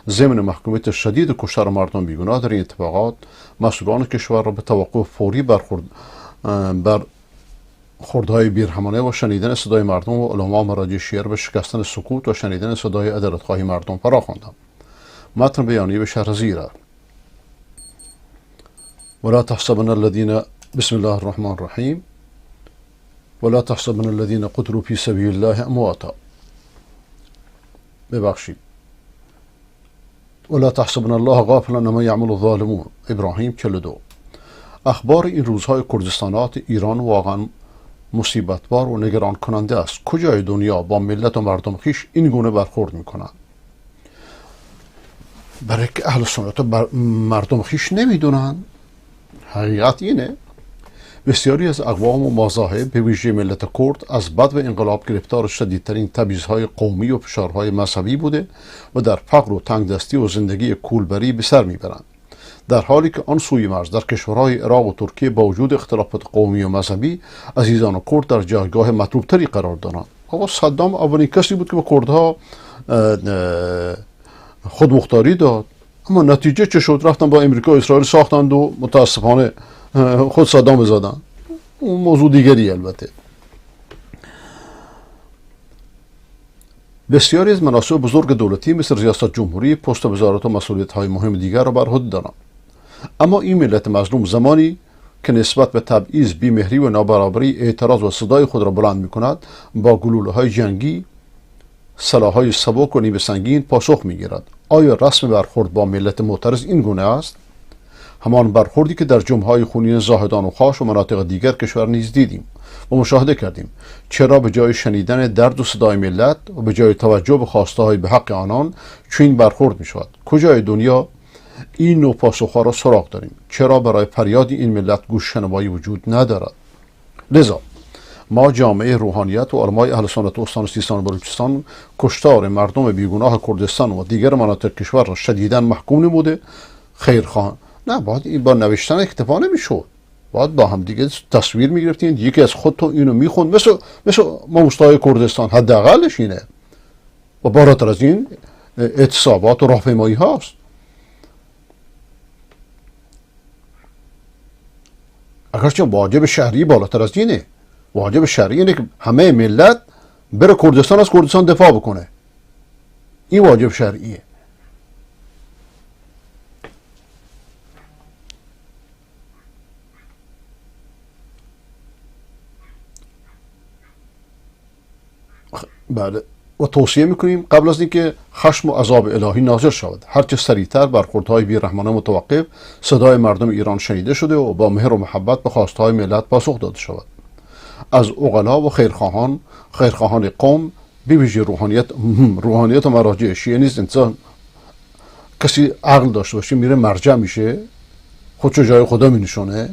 ضمن محکومیت شدید کشتار مردم بیگناه در این اتفاقات مسئولان کشور را به توقف فوری بر خردهای بیرحمانه و شنیدن صدای مردم و علما و مراجع شیعه به شکستن سکوت و شنیدن صدای عدالتخواهی مردم فرا خواندم. متن بیانیه به شرح زیره: ولا تحسبن الذين بسم الله الرحمن الرحیم ولا تحسبن الذين قتلوا في سبيل الله امواتا. ببخشید. ولا تحسبن الله غافلا عما يعمل الظالمون. ابراهیم 42. اخبار این روزهای کردستانات ایران واقعا مصیبتبار و نگران کننده است. کجای دنیا با ملت و مردم خیش این گونه برخورد میکنن؟ برای که اهل سنت مردم خیش نمیدونن. حقیقت اینه بسیاری از اقوام و مذاهب به ویژه ملت کرد از بعد و انقلاب گرفتار شدیدترین تبعیض‌های قومی و فشارهای مذهبی بوده و در فقر و تنگدستی و زندگی کولبری به سر میبرند، در حالی که آن سوی مرز در کشورهای عراق و ترکیه با وجود اختلافات قومی و مذهبی عزیزان کرد در جایگاه مطلوبتری قرار دارند. آقا صدام اولین کسی بود که به کردها خودمختاری داد، اما نتیجه چه شد؟ رفتن با امریکا و اسرائیل ساختند و متاسفانه خود صدام زدن. اون موضوع دیگری. البته بسیاری از مناصب بزرگ دولتی مثل ریاست جمهوری، پست وزارت و مسئولیت‌های مهم دیگر را بر عهده دارند، اما این ملت مظلوم زمانی که نسبت به تبعیض، بیمهری و نابرابری اعتراض و صدای خود را بلند می‌کند، با گلوله‌های جنگی، سلاح‌های سبک و نیمه سنگین پاسخ می‌گیرد. آیا رسم برخورد با ملت معترض این گونه است؟ همان برخوردی که در جمعه‌های خونین زاهدان و خاش و مناطق دیگر کشور نیز دیدیم و مشاهده کردیم. چرا به جای شنیدن درد و صدای ملت و به جای توجه به خواسته های به حق آنان چنین برخورد می شود؟ کجای دنیا این نوع پاسخها را سراغ داریم؟ چرا برای فریاد این ملت گوش شنوایی وجود ندارد؟ لذا ما جامعه روحانیت و علمای اهل سنت استان سیستان و بلوچستان کشتار مردم بیگناه کردستان و دیگر مناطق کشور را شدیداً محکوم نموده خیرخواه. نه، باید این با نوشتن اکتفا نمیشد، باید با هم دیگه تصویر میگرفتین، یکی از خودتون اینو میخوند مثل ما مستای کردستان، حداقلش اینه و بالاتر از این اعتصابات و راهپیمایی هاست. اگرچه واجب شهری بالاتر از اینه، واجب شهری اینه که همه ملت بره کردستان از کردستان دفاع بکنه، این واجب شرعیه. بله، و توصیه میکنیم قبل از اینکه خشم و عذاب الهی نازل شود هرچه سریعتر برخوردهای بیرحمانه متوقف، صدای مردم ایران شنیده شده و با مهر و محبت به خواستهای ملت پاسخ داده شود. از عقلا و خیرخواهان قوم به ویژه روحانیت و مراجع شیعه نیز انسان کسی عقل داشته باشه میره مرجع میشه، خودشو جای خدا مینشونه،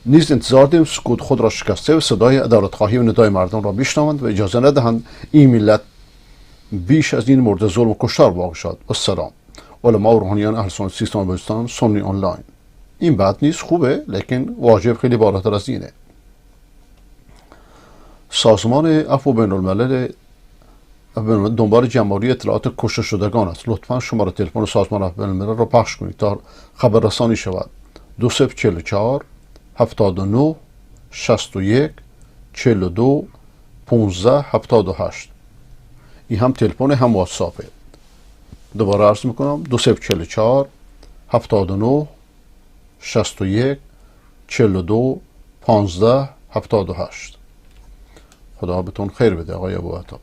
نیز انتظار داریم سکوت خود را شکسته و صدای عدالتخواهی و ندای مردم را بشنوند و اجازه ندهند این ملت بیش از این مورد ظلم و کشتار واقع شد. السلام. علما و روحانیان اهل سنت سیستان و بلوچستان، سنی آنلاین. این بد نیست، خوبه، لیکن واجب خیلی بالاتر از اینه. سازمان عفو بین الملل دنبال جمع‌آوری اطلاعات کشته شدگان است. لطفا شماره تلفن سازمان عفو بین الملل را پخش کنید تا خبررسانی شود. 2044 79 61 42 15 78. این هم تلفن هم واتساپه. دوباره عرض میکنم 2044 79 61 42 15 78. خدا بهتون خیر بده آقای ابو عطا.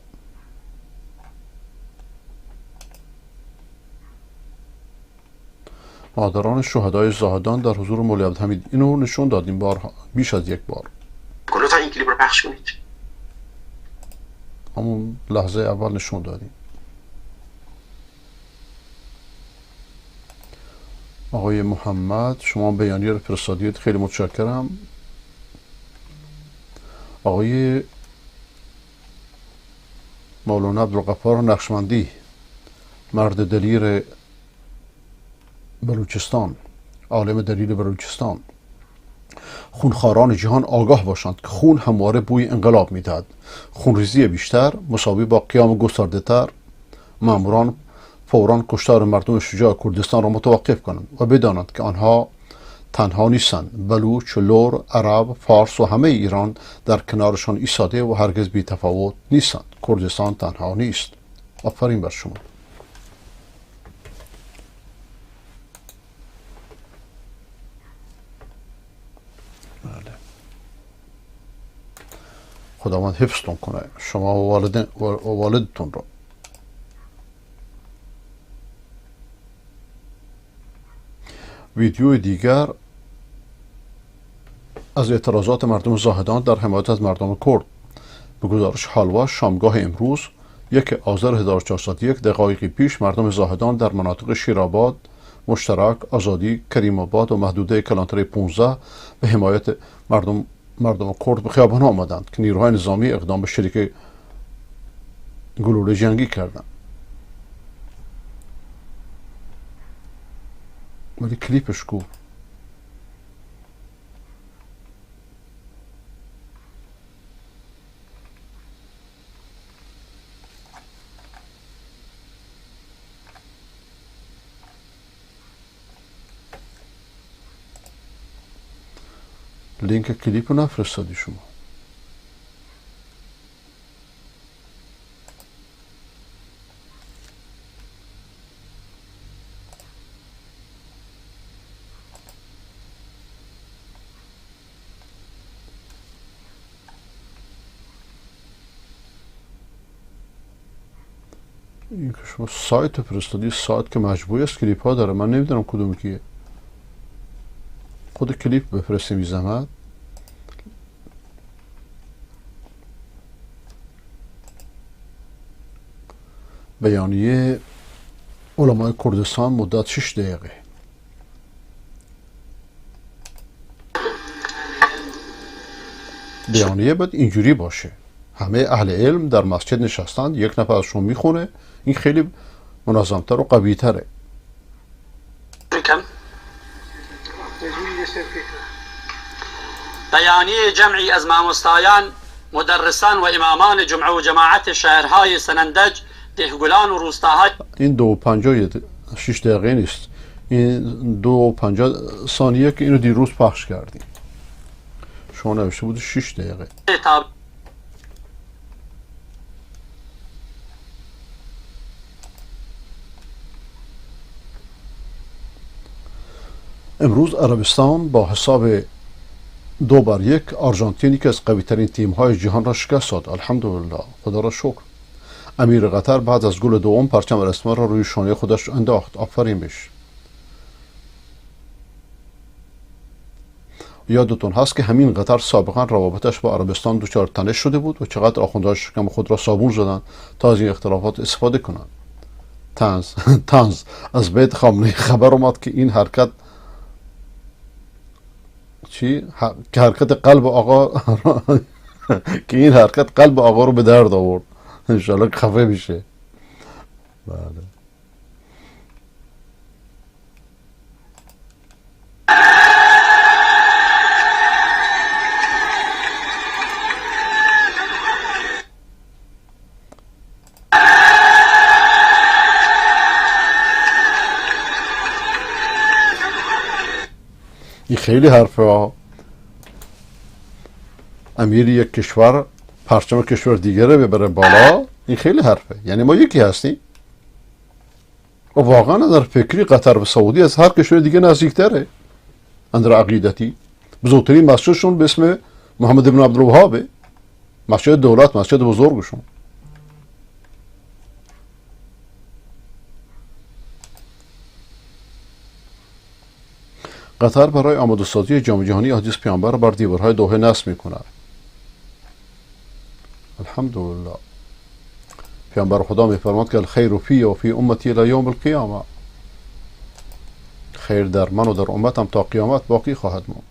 مادران شهدای زاهدان در حضور مولی عبدالحمید، اینو نشون دادیم بارها، بیش از یک بار. لطفا این کلیپ رو پخش کنید. همون لحظه اول نشون دادیم. آقای محمد، شما بیانیه رو فرستادید، خیلی متشکرم. آقای مولانا عبدالغفار نقشبندی، مرد دلیر بلوچستان، عالم دلیل بلوچستان: خونخواران جهان آگاه باشند که خون همواره بوی انقلاب میدهد. خونریزی بیشتر مساوی با قیام گسترده تر. ماموران فوراً کشتار مردم شجاع کردستان را متوقف کنند و بدانند که آنها تنها نیستند. بلوچ، لور، عرب، فارس و همه ایران در کنارشان ایستاده و هرگز بی تفاوت نیستند. کردستان تنها نیست. آفرین بر شما. بله. خداوند حفظتون کنه شما و والدتون را. ویدیو دیگر از اعتراضات مردم زاهدان در حمایت از مردم کرد. به گزارش حالوا شامگاه امروز 1 آذر 1401 دقایقی پیش مردم زاهدان در مناطق شیرآباد، مشترک، آزادی، کریم آباد و محدوده کلانتری 15 به حمایت مردم کرد به خیابان آمدند که نیروهای نظامی اقدام به شلیک گلوله جنگی کردند. ولی کلیپش کو؟ لینک کلیپ رو نفرستادی شما. این که شما سایت فرستادی، سایت که مجبوری است کلیپ ها داره، من نمیدونم کدوم کیه. خود کلیپ بفرستیم بی زحمت. بیانیه علمای کردستان مدت 6 دقیقه. بیانیه باید اینجوری باشه، همه اهل علم در مسجد نشستند، یک نفر ازشون میخونه، این خیلی منظمتر و قوی تره. بیانیه جمعی از مامۆستایان، مدرسان و امامان جمعه و جماعت شهرهای سنندج، دهگلان و روستاهای. این 2:56 دقیقه نیست، این 2:50 ثانیه که اینو دیروز پخش کردیم. شما نوشته بود 6 دقیقه. امروز عربستان با حساب 2-1 آرژانتینی که از قوی ترین تیم های جهان را شکست داد. الحمدلله، خدا را شکر. امیر قطر بعد از گل دوم پرچم رسمی را روی شانه خودش انداخت. آفرین بهش. یادتون هست که همین قطر سابقا روابطش با عربستان دچار تنش شده بود و چقدر آخوندهای شکم خود را صابون زدند تا از این اختلافات استفاده کنند. طنز از بیت خامنه‌ای خبر اومد که این حرکت که حرکت قلب آقا که این حرکت قلب آقا رو به درد آورد. انشالله خفه میشه. بله. این خیلی حرفه ها. امیر یک کشور پرچم کشور دیگره ببره بالا، این خیلی حرفه. یعنی ما یکی هستیم و واقعا در فکری قطر و سعودی از هر کشور دیگه نزدیکتره. اندر عقیدتی بزرگترین مسجدشون به اسم محمد ابن عبدالوهابه، مسجد دولت، مسجد بزرگشون. قطر برای آماده سازی جام جهانی حدیث پیامبر بر دیوارهای دوحه نصب میکند. الحمدلله. پیامبر خدا میفرماد که الخیر فی و فی امتی الی یوم القیامه، خیر در من و در امتم تا قیامت باقی خواهد ماند.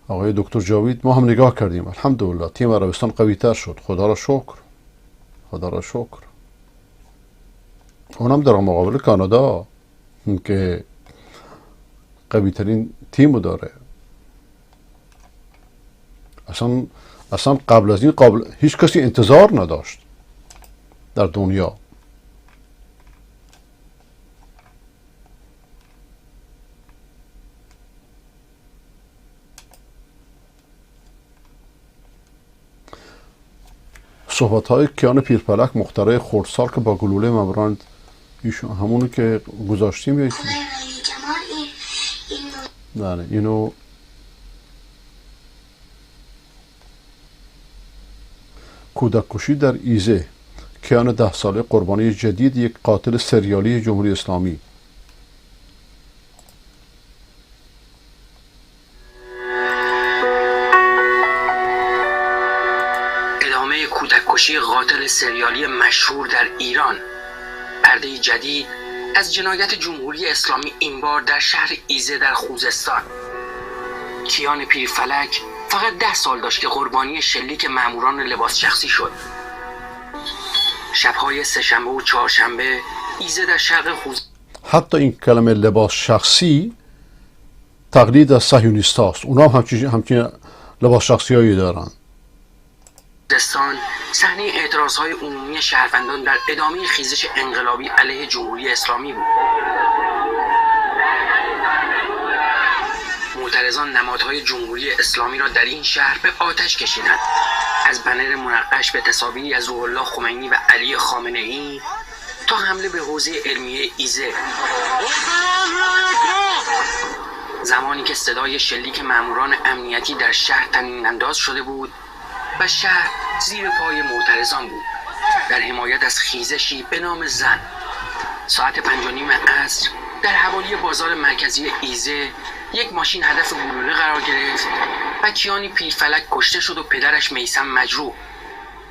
آقای دکتر جاوید، ما هم نگاه کردیم، الحمدلله تیم عربستان قوی تر شد. خدا را شکر، خدا را شکر. اونم در مقابل کانادا که قوی ترین تیمو داره. اصلا قبل از این هیچ کسی انتظار نداشت در دنیا. صحبت های کیان پیرپلک مخترع خردسال که با گلوله مبراند، ایشون همونو که گذاشتیم یا نه اینو کودک کشی در ایزه، کیان 10 ساله قربانی جدید یک قاتل سریالی جمهوری اسلامی. ادامه کودک کشی قاتل سریالی مشهور در ایران. پرده جدید از جنایت جمهوری اسلامی، این بار در شهر ایزه در خوزستان. کیان پیرفلک فقط 10 سال داشت که قربانی شلیک ماموران لباس شخصی شد. شبهای سه‌شنبه و چهارشنبه ایزه در شرق خوزستان. حتی این کلمه لباس شخصی تقلید از صهیونیستاست. اونا هم همچین لباس شخصی هایی دارن. صحنه اعتراضهای عمومی شهروندان در ادامه خیزش انقلابی علیه جمهوری اسلامی بود. معترضان نمادهای جمهوری اسلامی را در این شهر به آتش کشیدند. از بنر منقش به تصاویری از روح الله خمینی و علی خامنه‌ای تا حمله به حوزه علمیه ایزه. زمانی که صدای شلیک ماموران امنیتی در شهر طنین انداز شده بود، و شهر زیر پای معترضان بود در حمایت از خیزشی به نام زن. ساعت 5:30 عصر در حوالی بازار مرکزی ایزه یک ماشین هدف گلوله قرار گرفت و کیانی پیرفلک کشته شد و پدرش میثم مجروح.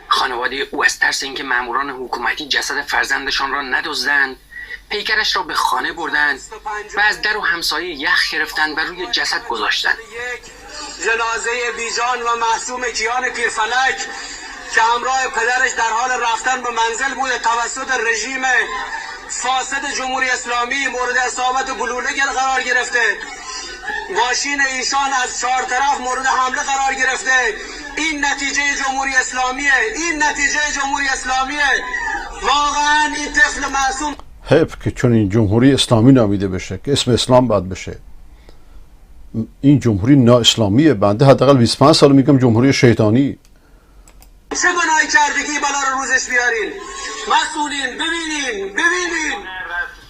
خانواده او از ترس اینکه ماموران حکومتی جسد فرزندشان را ندزدند پیکرش را به خانه بردند و از در و همسایه یخ گرفتند و روی جسد گذاشتند. جنازه بیجان و معصوم کیان پیرفلک که همراه پدرش در حال رفتن به منزل بود توسط رژیم فاسد جمهوری اسلامی مورد اصابت گلوله قرار گرفته. ماشین ایشان از 4 طرف مورد حمله قرار گرفته. این نتیجه جمهوری اسلامیه. این نتیجه جمهوری اسلامیه. واقعا این طفل معصوم حیف که چون این جمهوری اسلامی نامیده بشه که اسم اسلام باید بشه. این جمهوری نا اسلامیه. بنده حداقل 25 سال میگم جمهوری شیطانی. چه گناهی کرده که بلا رو روزش بیارین؟ مسئولین ببینین.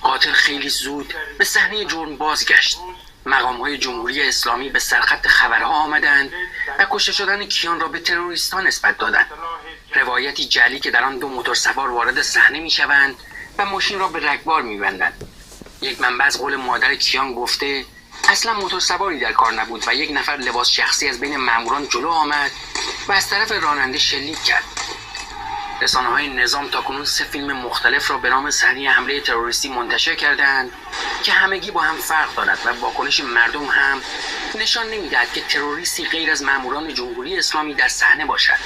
قاتل خیلی زود به صحنه جرم بازگشت. مقام‌های جمهوری اسلامی به سرخط خبرها آمدند و کشته شدن کیان را به تروریستان نسبت دادند. روایتی جعلی که در آن 2 موتورسوار وارد صحنه می‌شوند و ماشین را به رگبار می‌بندند. یک منبع از قول مادر کیان گفته اصلا موتورسواری در کار نبود و یک نفر لباس شخصی از بین ماموران جلو آمد و از طرف راننده شلیک کرد. رسانه‌های نظام تاکنون 3 فیلم مختلف را به نام صحنه حمله تروریستی منتشر کردند که همگی با هم فرق دارد و واکنش مردم هم نشان نمی‌دهد که تروریستی غیر از ماموران جمهوری اسلامی در صحنه باشد.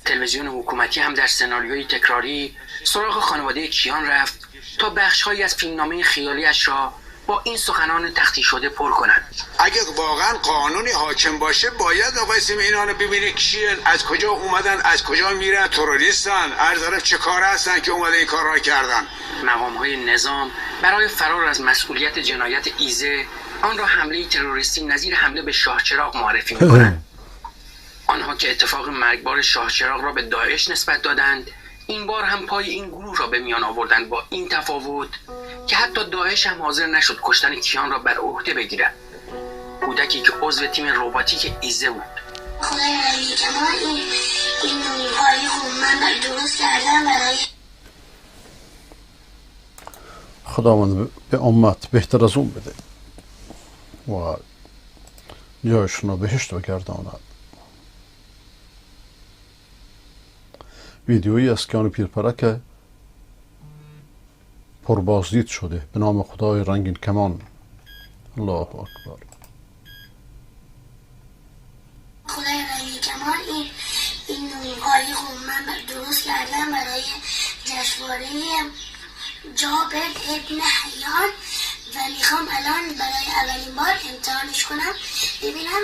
تلویزیون حکومتی هم در سناریوی تکراری سراغ خانواده کیان رفت تا بخش‌هایی از فیلمنامه خیالیش را با این سخنان تختی شده پر کنند. اگه واقعا قانونی حاکم باشه باید آقای سیم اینا رو ببینه کیه، از کجا اومدن، از کجا میرن، تروریستن، هر طرف چه کار هستن که اومدن این کار را کردن. مقام‌های نظام برای فرار از مسئولیت جنایت ایزه آن را حمله تروریستی نظیر حمله به شاهچراغ معرفی می‌کنند. آنها که اتفاق مرگبار شاهچراغ را به داعش نسبت دادند این بار هم پای این گروه را به میان آوردند، با این تفاوت که حتی داعش هم حاضر نشد کشتن کیان را بر عهده بگیرد. کودکی که عضو تیم رباتیک ایزه بود. خدای علی که ما این نویهای خوب من درست کردم برای خداوند به امت بهتر از اون بده و جایشون رو بهشت بگرداند. ویدیویی از کیان پیرفلک پربازدید شده به نام خدای رنگین کمان. الله اکبر. خدای رنگین کمان این نویهای خوب من درست کردم برای جشنواره جابر ابن حیان و میخوام الان برای اولین بار امتحانش کنم ببینم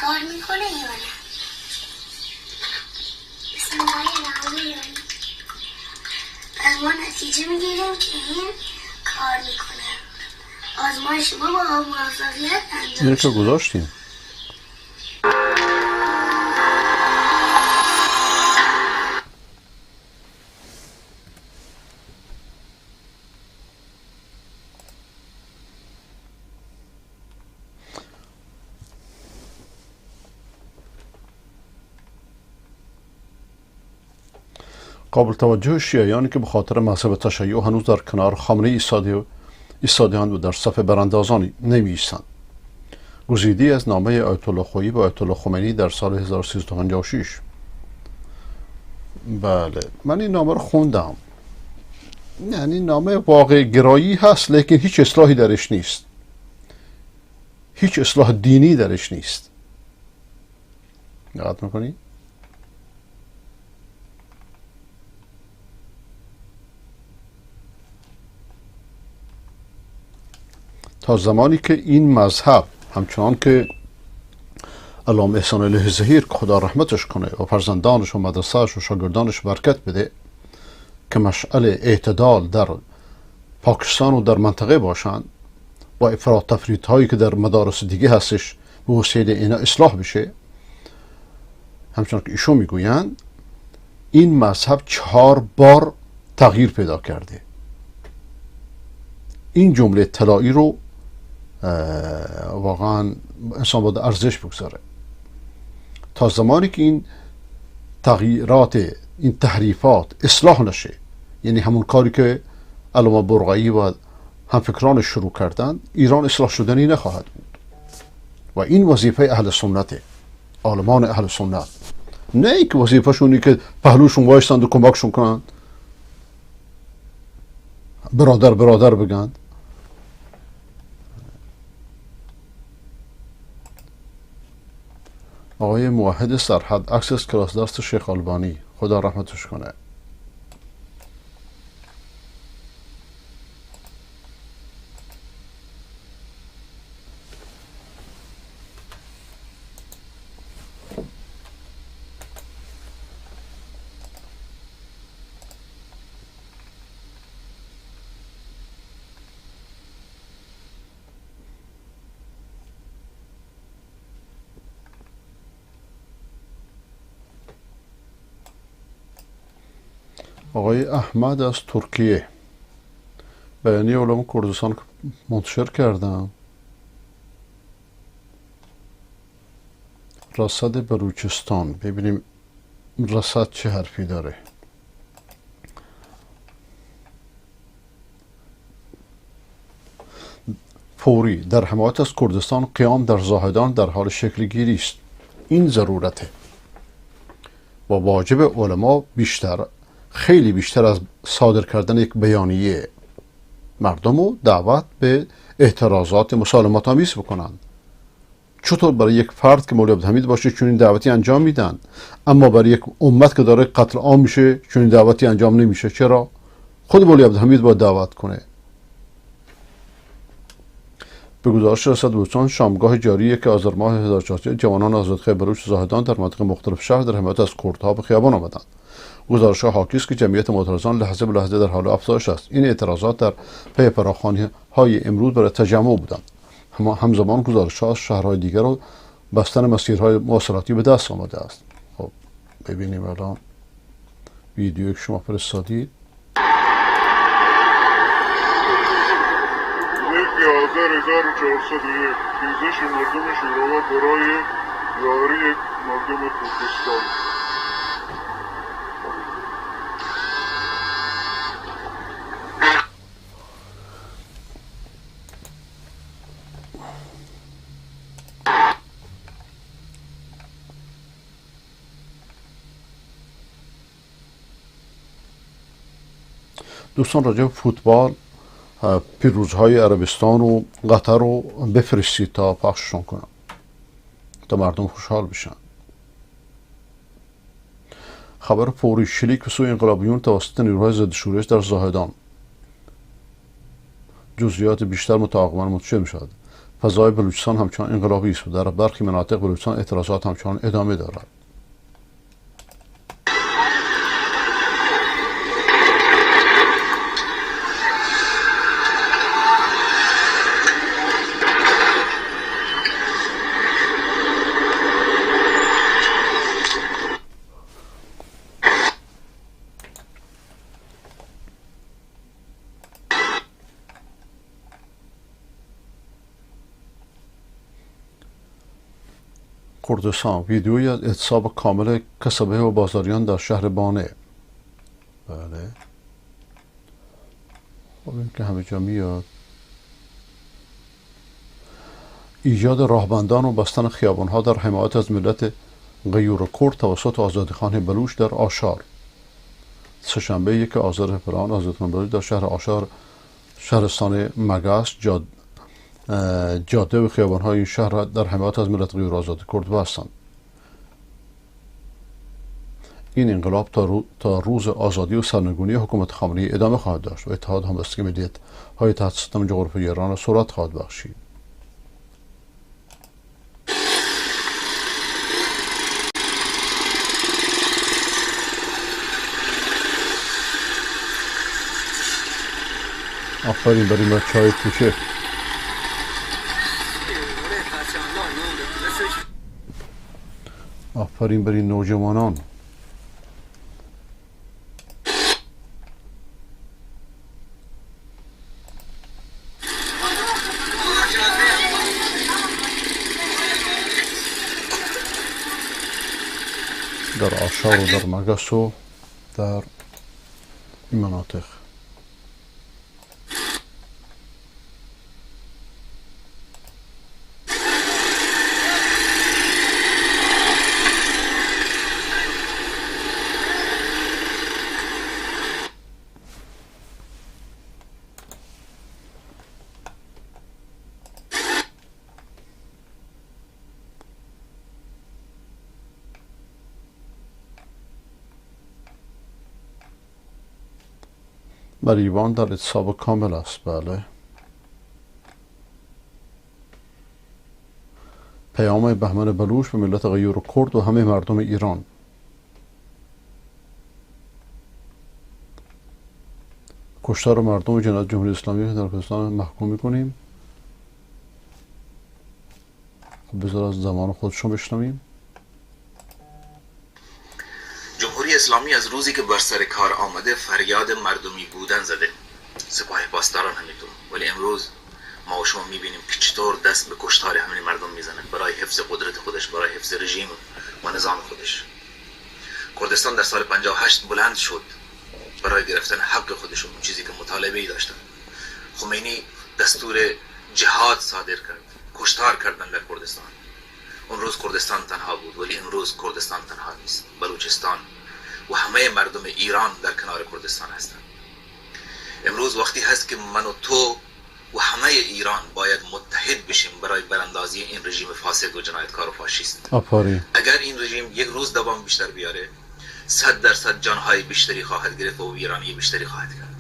کار میکنه یا نه. بسم الله الرحمن الرحیم. از ما نتیجه میگیریم که این کار میکنه. آزمایش ما با موفقیت انجام اینو که گذاشتیم. قابل توجه شیعیانی که به خاطر مذهب تشیع هنوز در کنار خامنه ایستاده‌اند و در صف براندازان نمی‌ایستند. گزیده‌ای از نامه آیت الله خویی به آیت الله خمینی در سال 1356. بله، من این نامه رو خوندم. یعنی نامه واقع گرایی هست لیکن هیچ اصلاحی درش نیست. هیچ اصلاح دینی درش نیست. دقت می‌کنی؟ تا زمانی که این مذهب همچنان که علامه احسان الله ظهیر خدا رحمتش کنه و فرزندانش و مدرسهش و شاگردانش برکت بده که مشعل اعتدال در پاکستان و در منطقه باشند با افراط تفریط هایی که در مدارس دیگه هستش به وسیله اینا اصلاح بشه، همچنان که ایشون میگویند این مذهب 4 بار تغییر پیدا کرده. این جمله طلایی رو واقعا انسان باید ارزش بگذاره. تا زمانی که این تغییرات، این تحریفات اصلاح نشه، یعنی همون کاری که علامه برقعی و همفکرانش شروع کردن، ایران اصلاح شدنی نخواهد بود. و این وظیفه اهل سنته، عالمان اهل سنت، نه ای که وظیفه شونی که پهلوشون وایستند و کمکشون کنند، برادر برادر بگند. آقای موحد سرحد، عکس از کلاس درس شیخ البانی، خدا رحمتش کنه. آقای احمد از ترکیه، بیانیه علما کردستان منتشر کردم. رصد بلوچستان، ببینیم رصد چه حرفی داره. فوری در حمایت از کردستان قیام در زاهدان در حال شکل گیری است. این ضرورته و واجب علما بیشتر، خیلی بیشتر از صادر کردن یک بیانیه، مردم رو دعوت به اعتراضات مسالمت آمیز بکنند. چطور برای یک فرد که مولوی عبدالحمید باشه چنین دعوتی انجام میدن، اما برای یک امت که داره قتل عام میشه چنین دعوتی انجام نمیشه؟ چرا؟ خود مولوی عبدالحمید باید دعوت کنه. به گزارش رسد بلوچستان، شامگاه جاریه که آذر ماه 1400 جوانان آزادخواه بلوچ زاهدان در مناطق مختلف شهر در حمایت از کردها به خیابان آمدند. گزارش حاکی است که جمعیت معترضان لحظه به لحظه در حال افزایش است. این اعتراضات در پی فراخوانی های امروز برای تجمع بودند. همزمان گزارش ها از شهرهای دیگر و بستن مسیرهای مواصلاتی به دست آمده است. خب ببینیم الان ویدیویی که شما فرستادید. آذر 1401 خیزش مردم شوروی برای یاری مردم کردستان. دوستان راجع به فوتبال، پیروزهای عربستان و قطر رو بفرستید تا پخششون کنم تا مردم خوشحال بشن. خبر فوری شلیک به سوی انقلابیون توسط نیروهای ضد شورش در زاهدان. جزئیات بیشتر متعاقباً منتشر می‌شود. فضای بلوچستان همچنان انقلابی است و در برخی مناطق بلوچستان اعتراضات همچنان ادامه دارد. کردستان، ویدیویی از اعتصاب کامل کسبه و بازاریان در شهر بانه. بله خب این که همه جا میاد. ایجاد راهبندان و بستن خیابانها در حمایت از ملت غیور کرد توسط آزادخوان بلوچ در آشار. سه‌شنبه 1 آذر فلان آزادخوان بلوچ در شهر آشار شهرستان مگس جاده و خیابان‌های این شهر در حمایت از ملت غیر آزاد کرد بستند. این انقلاب تا روز آزادی و سرنگونی حکومت خامنه‌ای ادامه خواهد داشت و اتحاد همبستگی ملیت‌های تحت ستم جغرافیایی ایران را سرعت خواهد بخشید. آفرین برای بچه‌های کوچک. آفرین برای نوجوانان. در آشار و در مگس و در این مناطق. بر ایوان در اتصاب کامل است. بله. پیام بهمن بلوچ به ملت غیور و کرد و همه مردم ایران. کشتار مردم جنایت جمهوری اسلامی در کردستان محکوم میکنیم. خب بذار از زمان خودشون بشنویم. جمهوری اسلامی از روزی که بر سر کار آمده فریاد مردمی بودن زده، سپاه پاسداران همینطور، ولی امروز ما و شما میبینیم که چطور دست به کشتار همین مردم میزنند برای حفظ قدرت خودش، برای حفظ رژیم و نظام خودش. کردستان در سال 58 بلند شد برای گرفتن حق خودشون، چیزی که مطالبه ای داشتن. خمینی دستور جهاد صادر کرد، کشتار کردن در کردستان. اون روز کردستان تنها بود، ولی امروز کردستان تنها نیست. بلوچستان و همه مردم ایران در کنار کردستان هستند. امروز وقتی هست که من و تو و همه ایران باید متحد بشیم برای براندازی این رژیم فاسد و جنایتکار و فاشیست. اگر این رژیم یک روز دوام بیشتر بیاره، 100% جانهای بیشتری خواهد گرفت و ویرانی بیشتری خواهد کرد.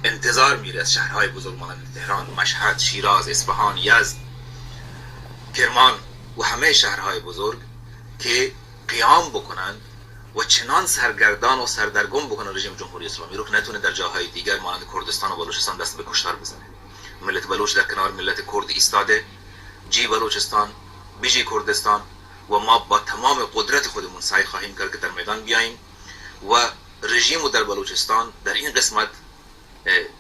انتظار میره از شهرهای بزرگ مانند تهران، مشهد، شیراز، اصفهان، یزد، کرمان و همه شهرهای بزرگ که قیام بکنند و چنان سرگردان و سردرگم بکنه رژیم جمهوری اسلامی رو که نتونه در جاهای دیگر مانند کردستان و بلوچستان دست به کشتار بزنه. ملت بلوچ در کنار ملت کرد ایستاده، جی بلوچستان، بیجی کردستان، و ما با تمام قدرت خودمون سعی خواهیم کرد که در میدان بیاییم و رژیم رو در بلوچستان در این قسمت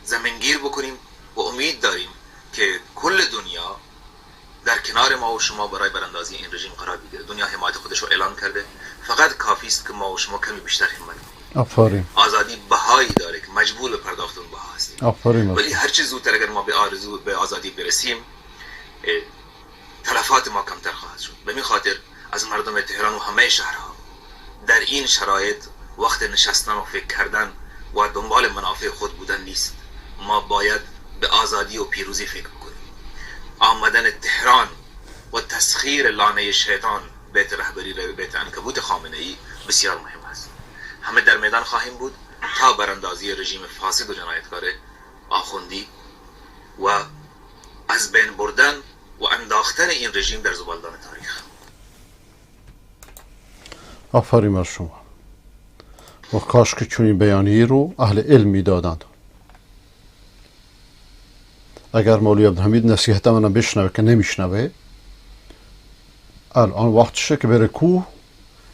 زمینگیر بکنیم و امید داریم که کل دنیا در کنار ما و شما برای براندازی این رژیم قرار بگیره. دنیا حمایت خودش رو اعلان کرده، فقط کافی است که ما و شما کمی بیشتر همت کنیم. آفرین. آزادی بهایی داره که مجبور به پرداخت اون بها هستیم. آفرین. ولی هر چه زودتر اگر ما به آزادی برسیم، تلفات ما کمتر خواهد شد. به این خاطر از مردم تهران و همه شهرها در این شرایط وقت نشستن و فکر کردن و دنبال منافع خود بودن نیست. ما باید به آزادی و پیروزی فکر کنیم. آمدن تهران و تسخیر لانه شیطان بیت رهبری بیت عنکبوت خامنه‌ای بسیار مهم است. همه در میدان خواهیم بود تا براندازی رژیم فاسد و جنایتکار آخوندی و از بین بردن و انداختن این رژیم در زبالدان تاریخ. آفرین بر شما. و کاش که چنین بیانیه‌ای رو اهل علم می‌دادند. اگر مولوی عبدالحمید نصیحت منو بشنوه که نمیشنوه، الان وقتشه که بره کوه،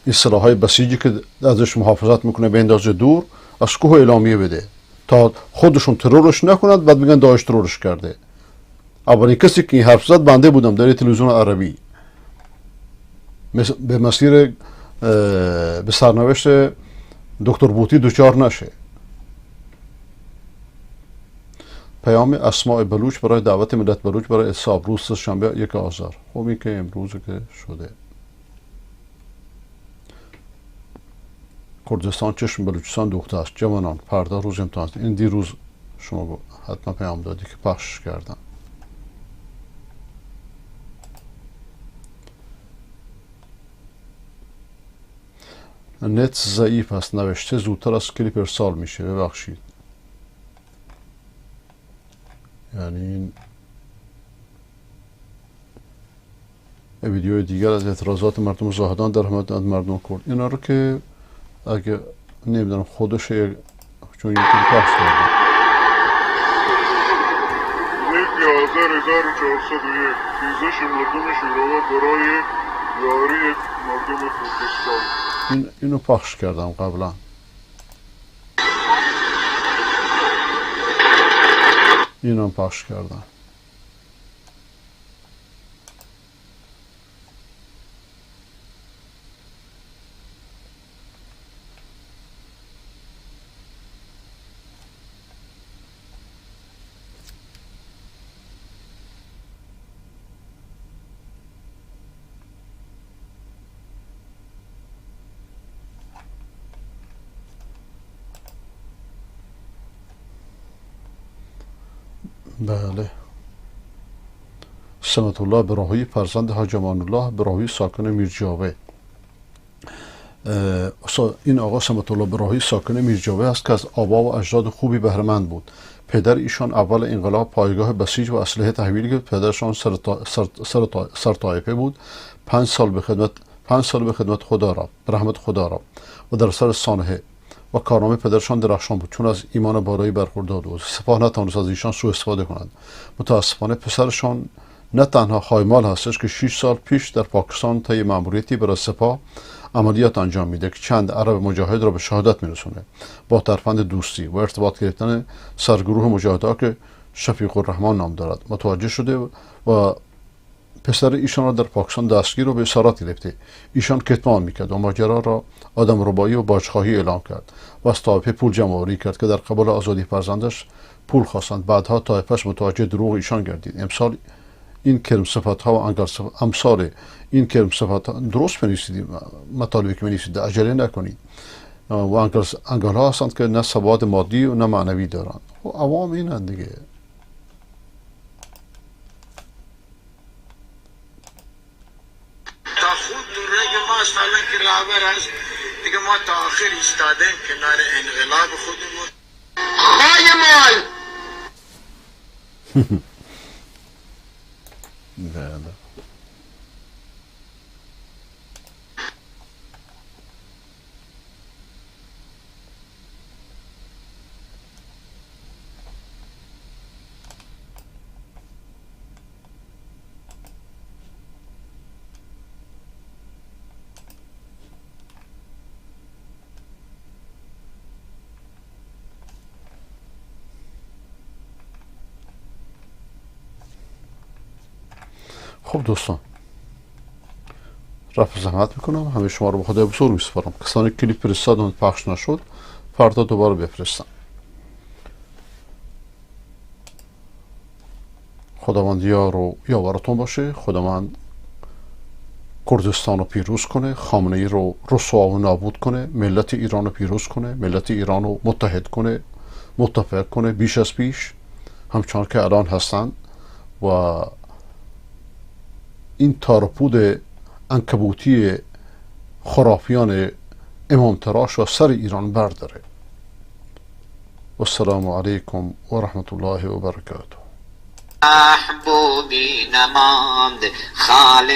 این سلاح‌های بسیجی که ازش محافظت میکنه به اندازه دور از کوه اعلامیه بده تا خودشون ترورش نکنند، بعد بگن داعش ترورش کرده. اولین کسی که این حرف زد بنده بودم در تلویزیون عربی. به مسیر به سرنوشت دکتر بوطی دچار نشه. پیام اسماء بلوچ برای دعوت ملت بلوچ برای اعتصاب روز شنبه 1 آذر. خب این که امروز که شده. کردستان چشم بلوچستان دوخته است. جوانان پرده روز امتحان است. این دیروز شما حتما پیام دادی که پخش کردم. نت ضعیف است نوشته زودتر از کلیپ ارسال میشه. ببخشید. یعنی این ویدیوی دیگر از اعتراضات مردم زاهدان در حمایت از مردم کرد، اینا رو که اگه نمیدونم خودش چون یکی پخش کرده 1401 خیزش مردم شیراوات برای یاری مردم کردستان. اینو پخش کردم قبلا. اینو پخش کردم. بله. سمت الله براهی فرزند حاج امان الله براهی ساکن میرجاوه. این آقا سمت الله براهی ساکن میرجاوه است که از آبا و اجداد خوبی بهره‌مند بود. پدر ایشان اول انقلاب پایگاه بسیج و اسلحه تحویل گرفت. پدرشان سر طایفه بود. 5 سال به خدمت خدا را به رحمت خدا را و در سر سانحه و کارنامه پدرشان درخشان بود، چون از ایمان بالایی برخوردار بود. سپاه نتوانست از ایشان سوء استفاده کنند. متاسفانه پسرشان نه تنها خایمال هستش که 6 سال پیش در پاکستان طی مأموریتی برای سپاه عملیات انجام میده که چند عرب مجاهد را به شهادت میرسونه با ترفند دوستی و ارتباط گرفتن سرگروه مجاهدها که شفیق الرحمن نام دارد متوجه شده و پسر ایشان را در پاکستان دستگیر و به اسارت گرفته. ایشان کتمان میکرد و ماجرا را آدم ربایی و باجخواهی اعلام کرد و از طایفه پول جمع‌آوری کرد که در قبال آزادی فرزندش پول خواستند. بعدها طایفه‌اش متوجه دروغ ایشان گردید. امسال این کرم صفات ها و امثال این کرم صفات ها درست بنویسید، مطالبی که بنویسید عجله نکنید. و انگل ها هستند که نه ثبات مادی و نه معنوی دارند. و عوام اینند دیگه. تا خود دوره ما سالن که رابر است دیگه ما تا آخر ایستادیم کنار انقلاب خودمون. خواهی مال بله. خب دوستان، رفع زحمت میکنم، همه شما رو به خدای بزرگ میسپارم. کسانی کلیپ فرستادن پخش نشد فردا دوباره بفرستم. خداوند یار و یاورتون باشه. خداوند کردستان رو پیروز کنه، خامنه ای رو رسوا و نابود کنه، ملت ایران رو پیروز کنه، ملت ایران رو متحد کنه، متفق کنه بیش از پیش، همچنان که الان هستن و این تارپود عنکبوتی خرافیان امام تراش و سر ایران برداره. و السلام علیکم و رحمت الله و برکاته. محبوبی نماند خالق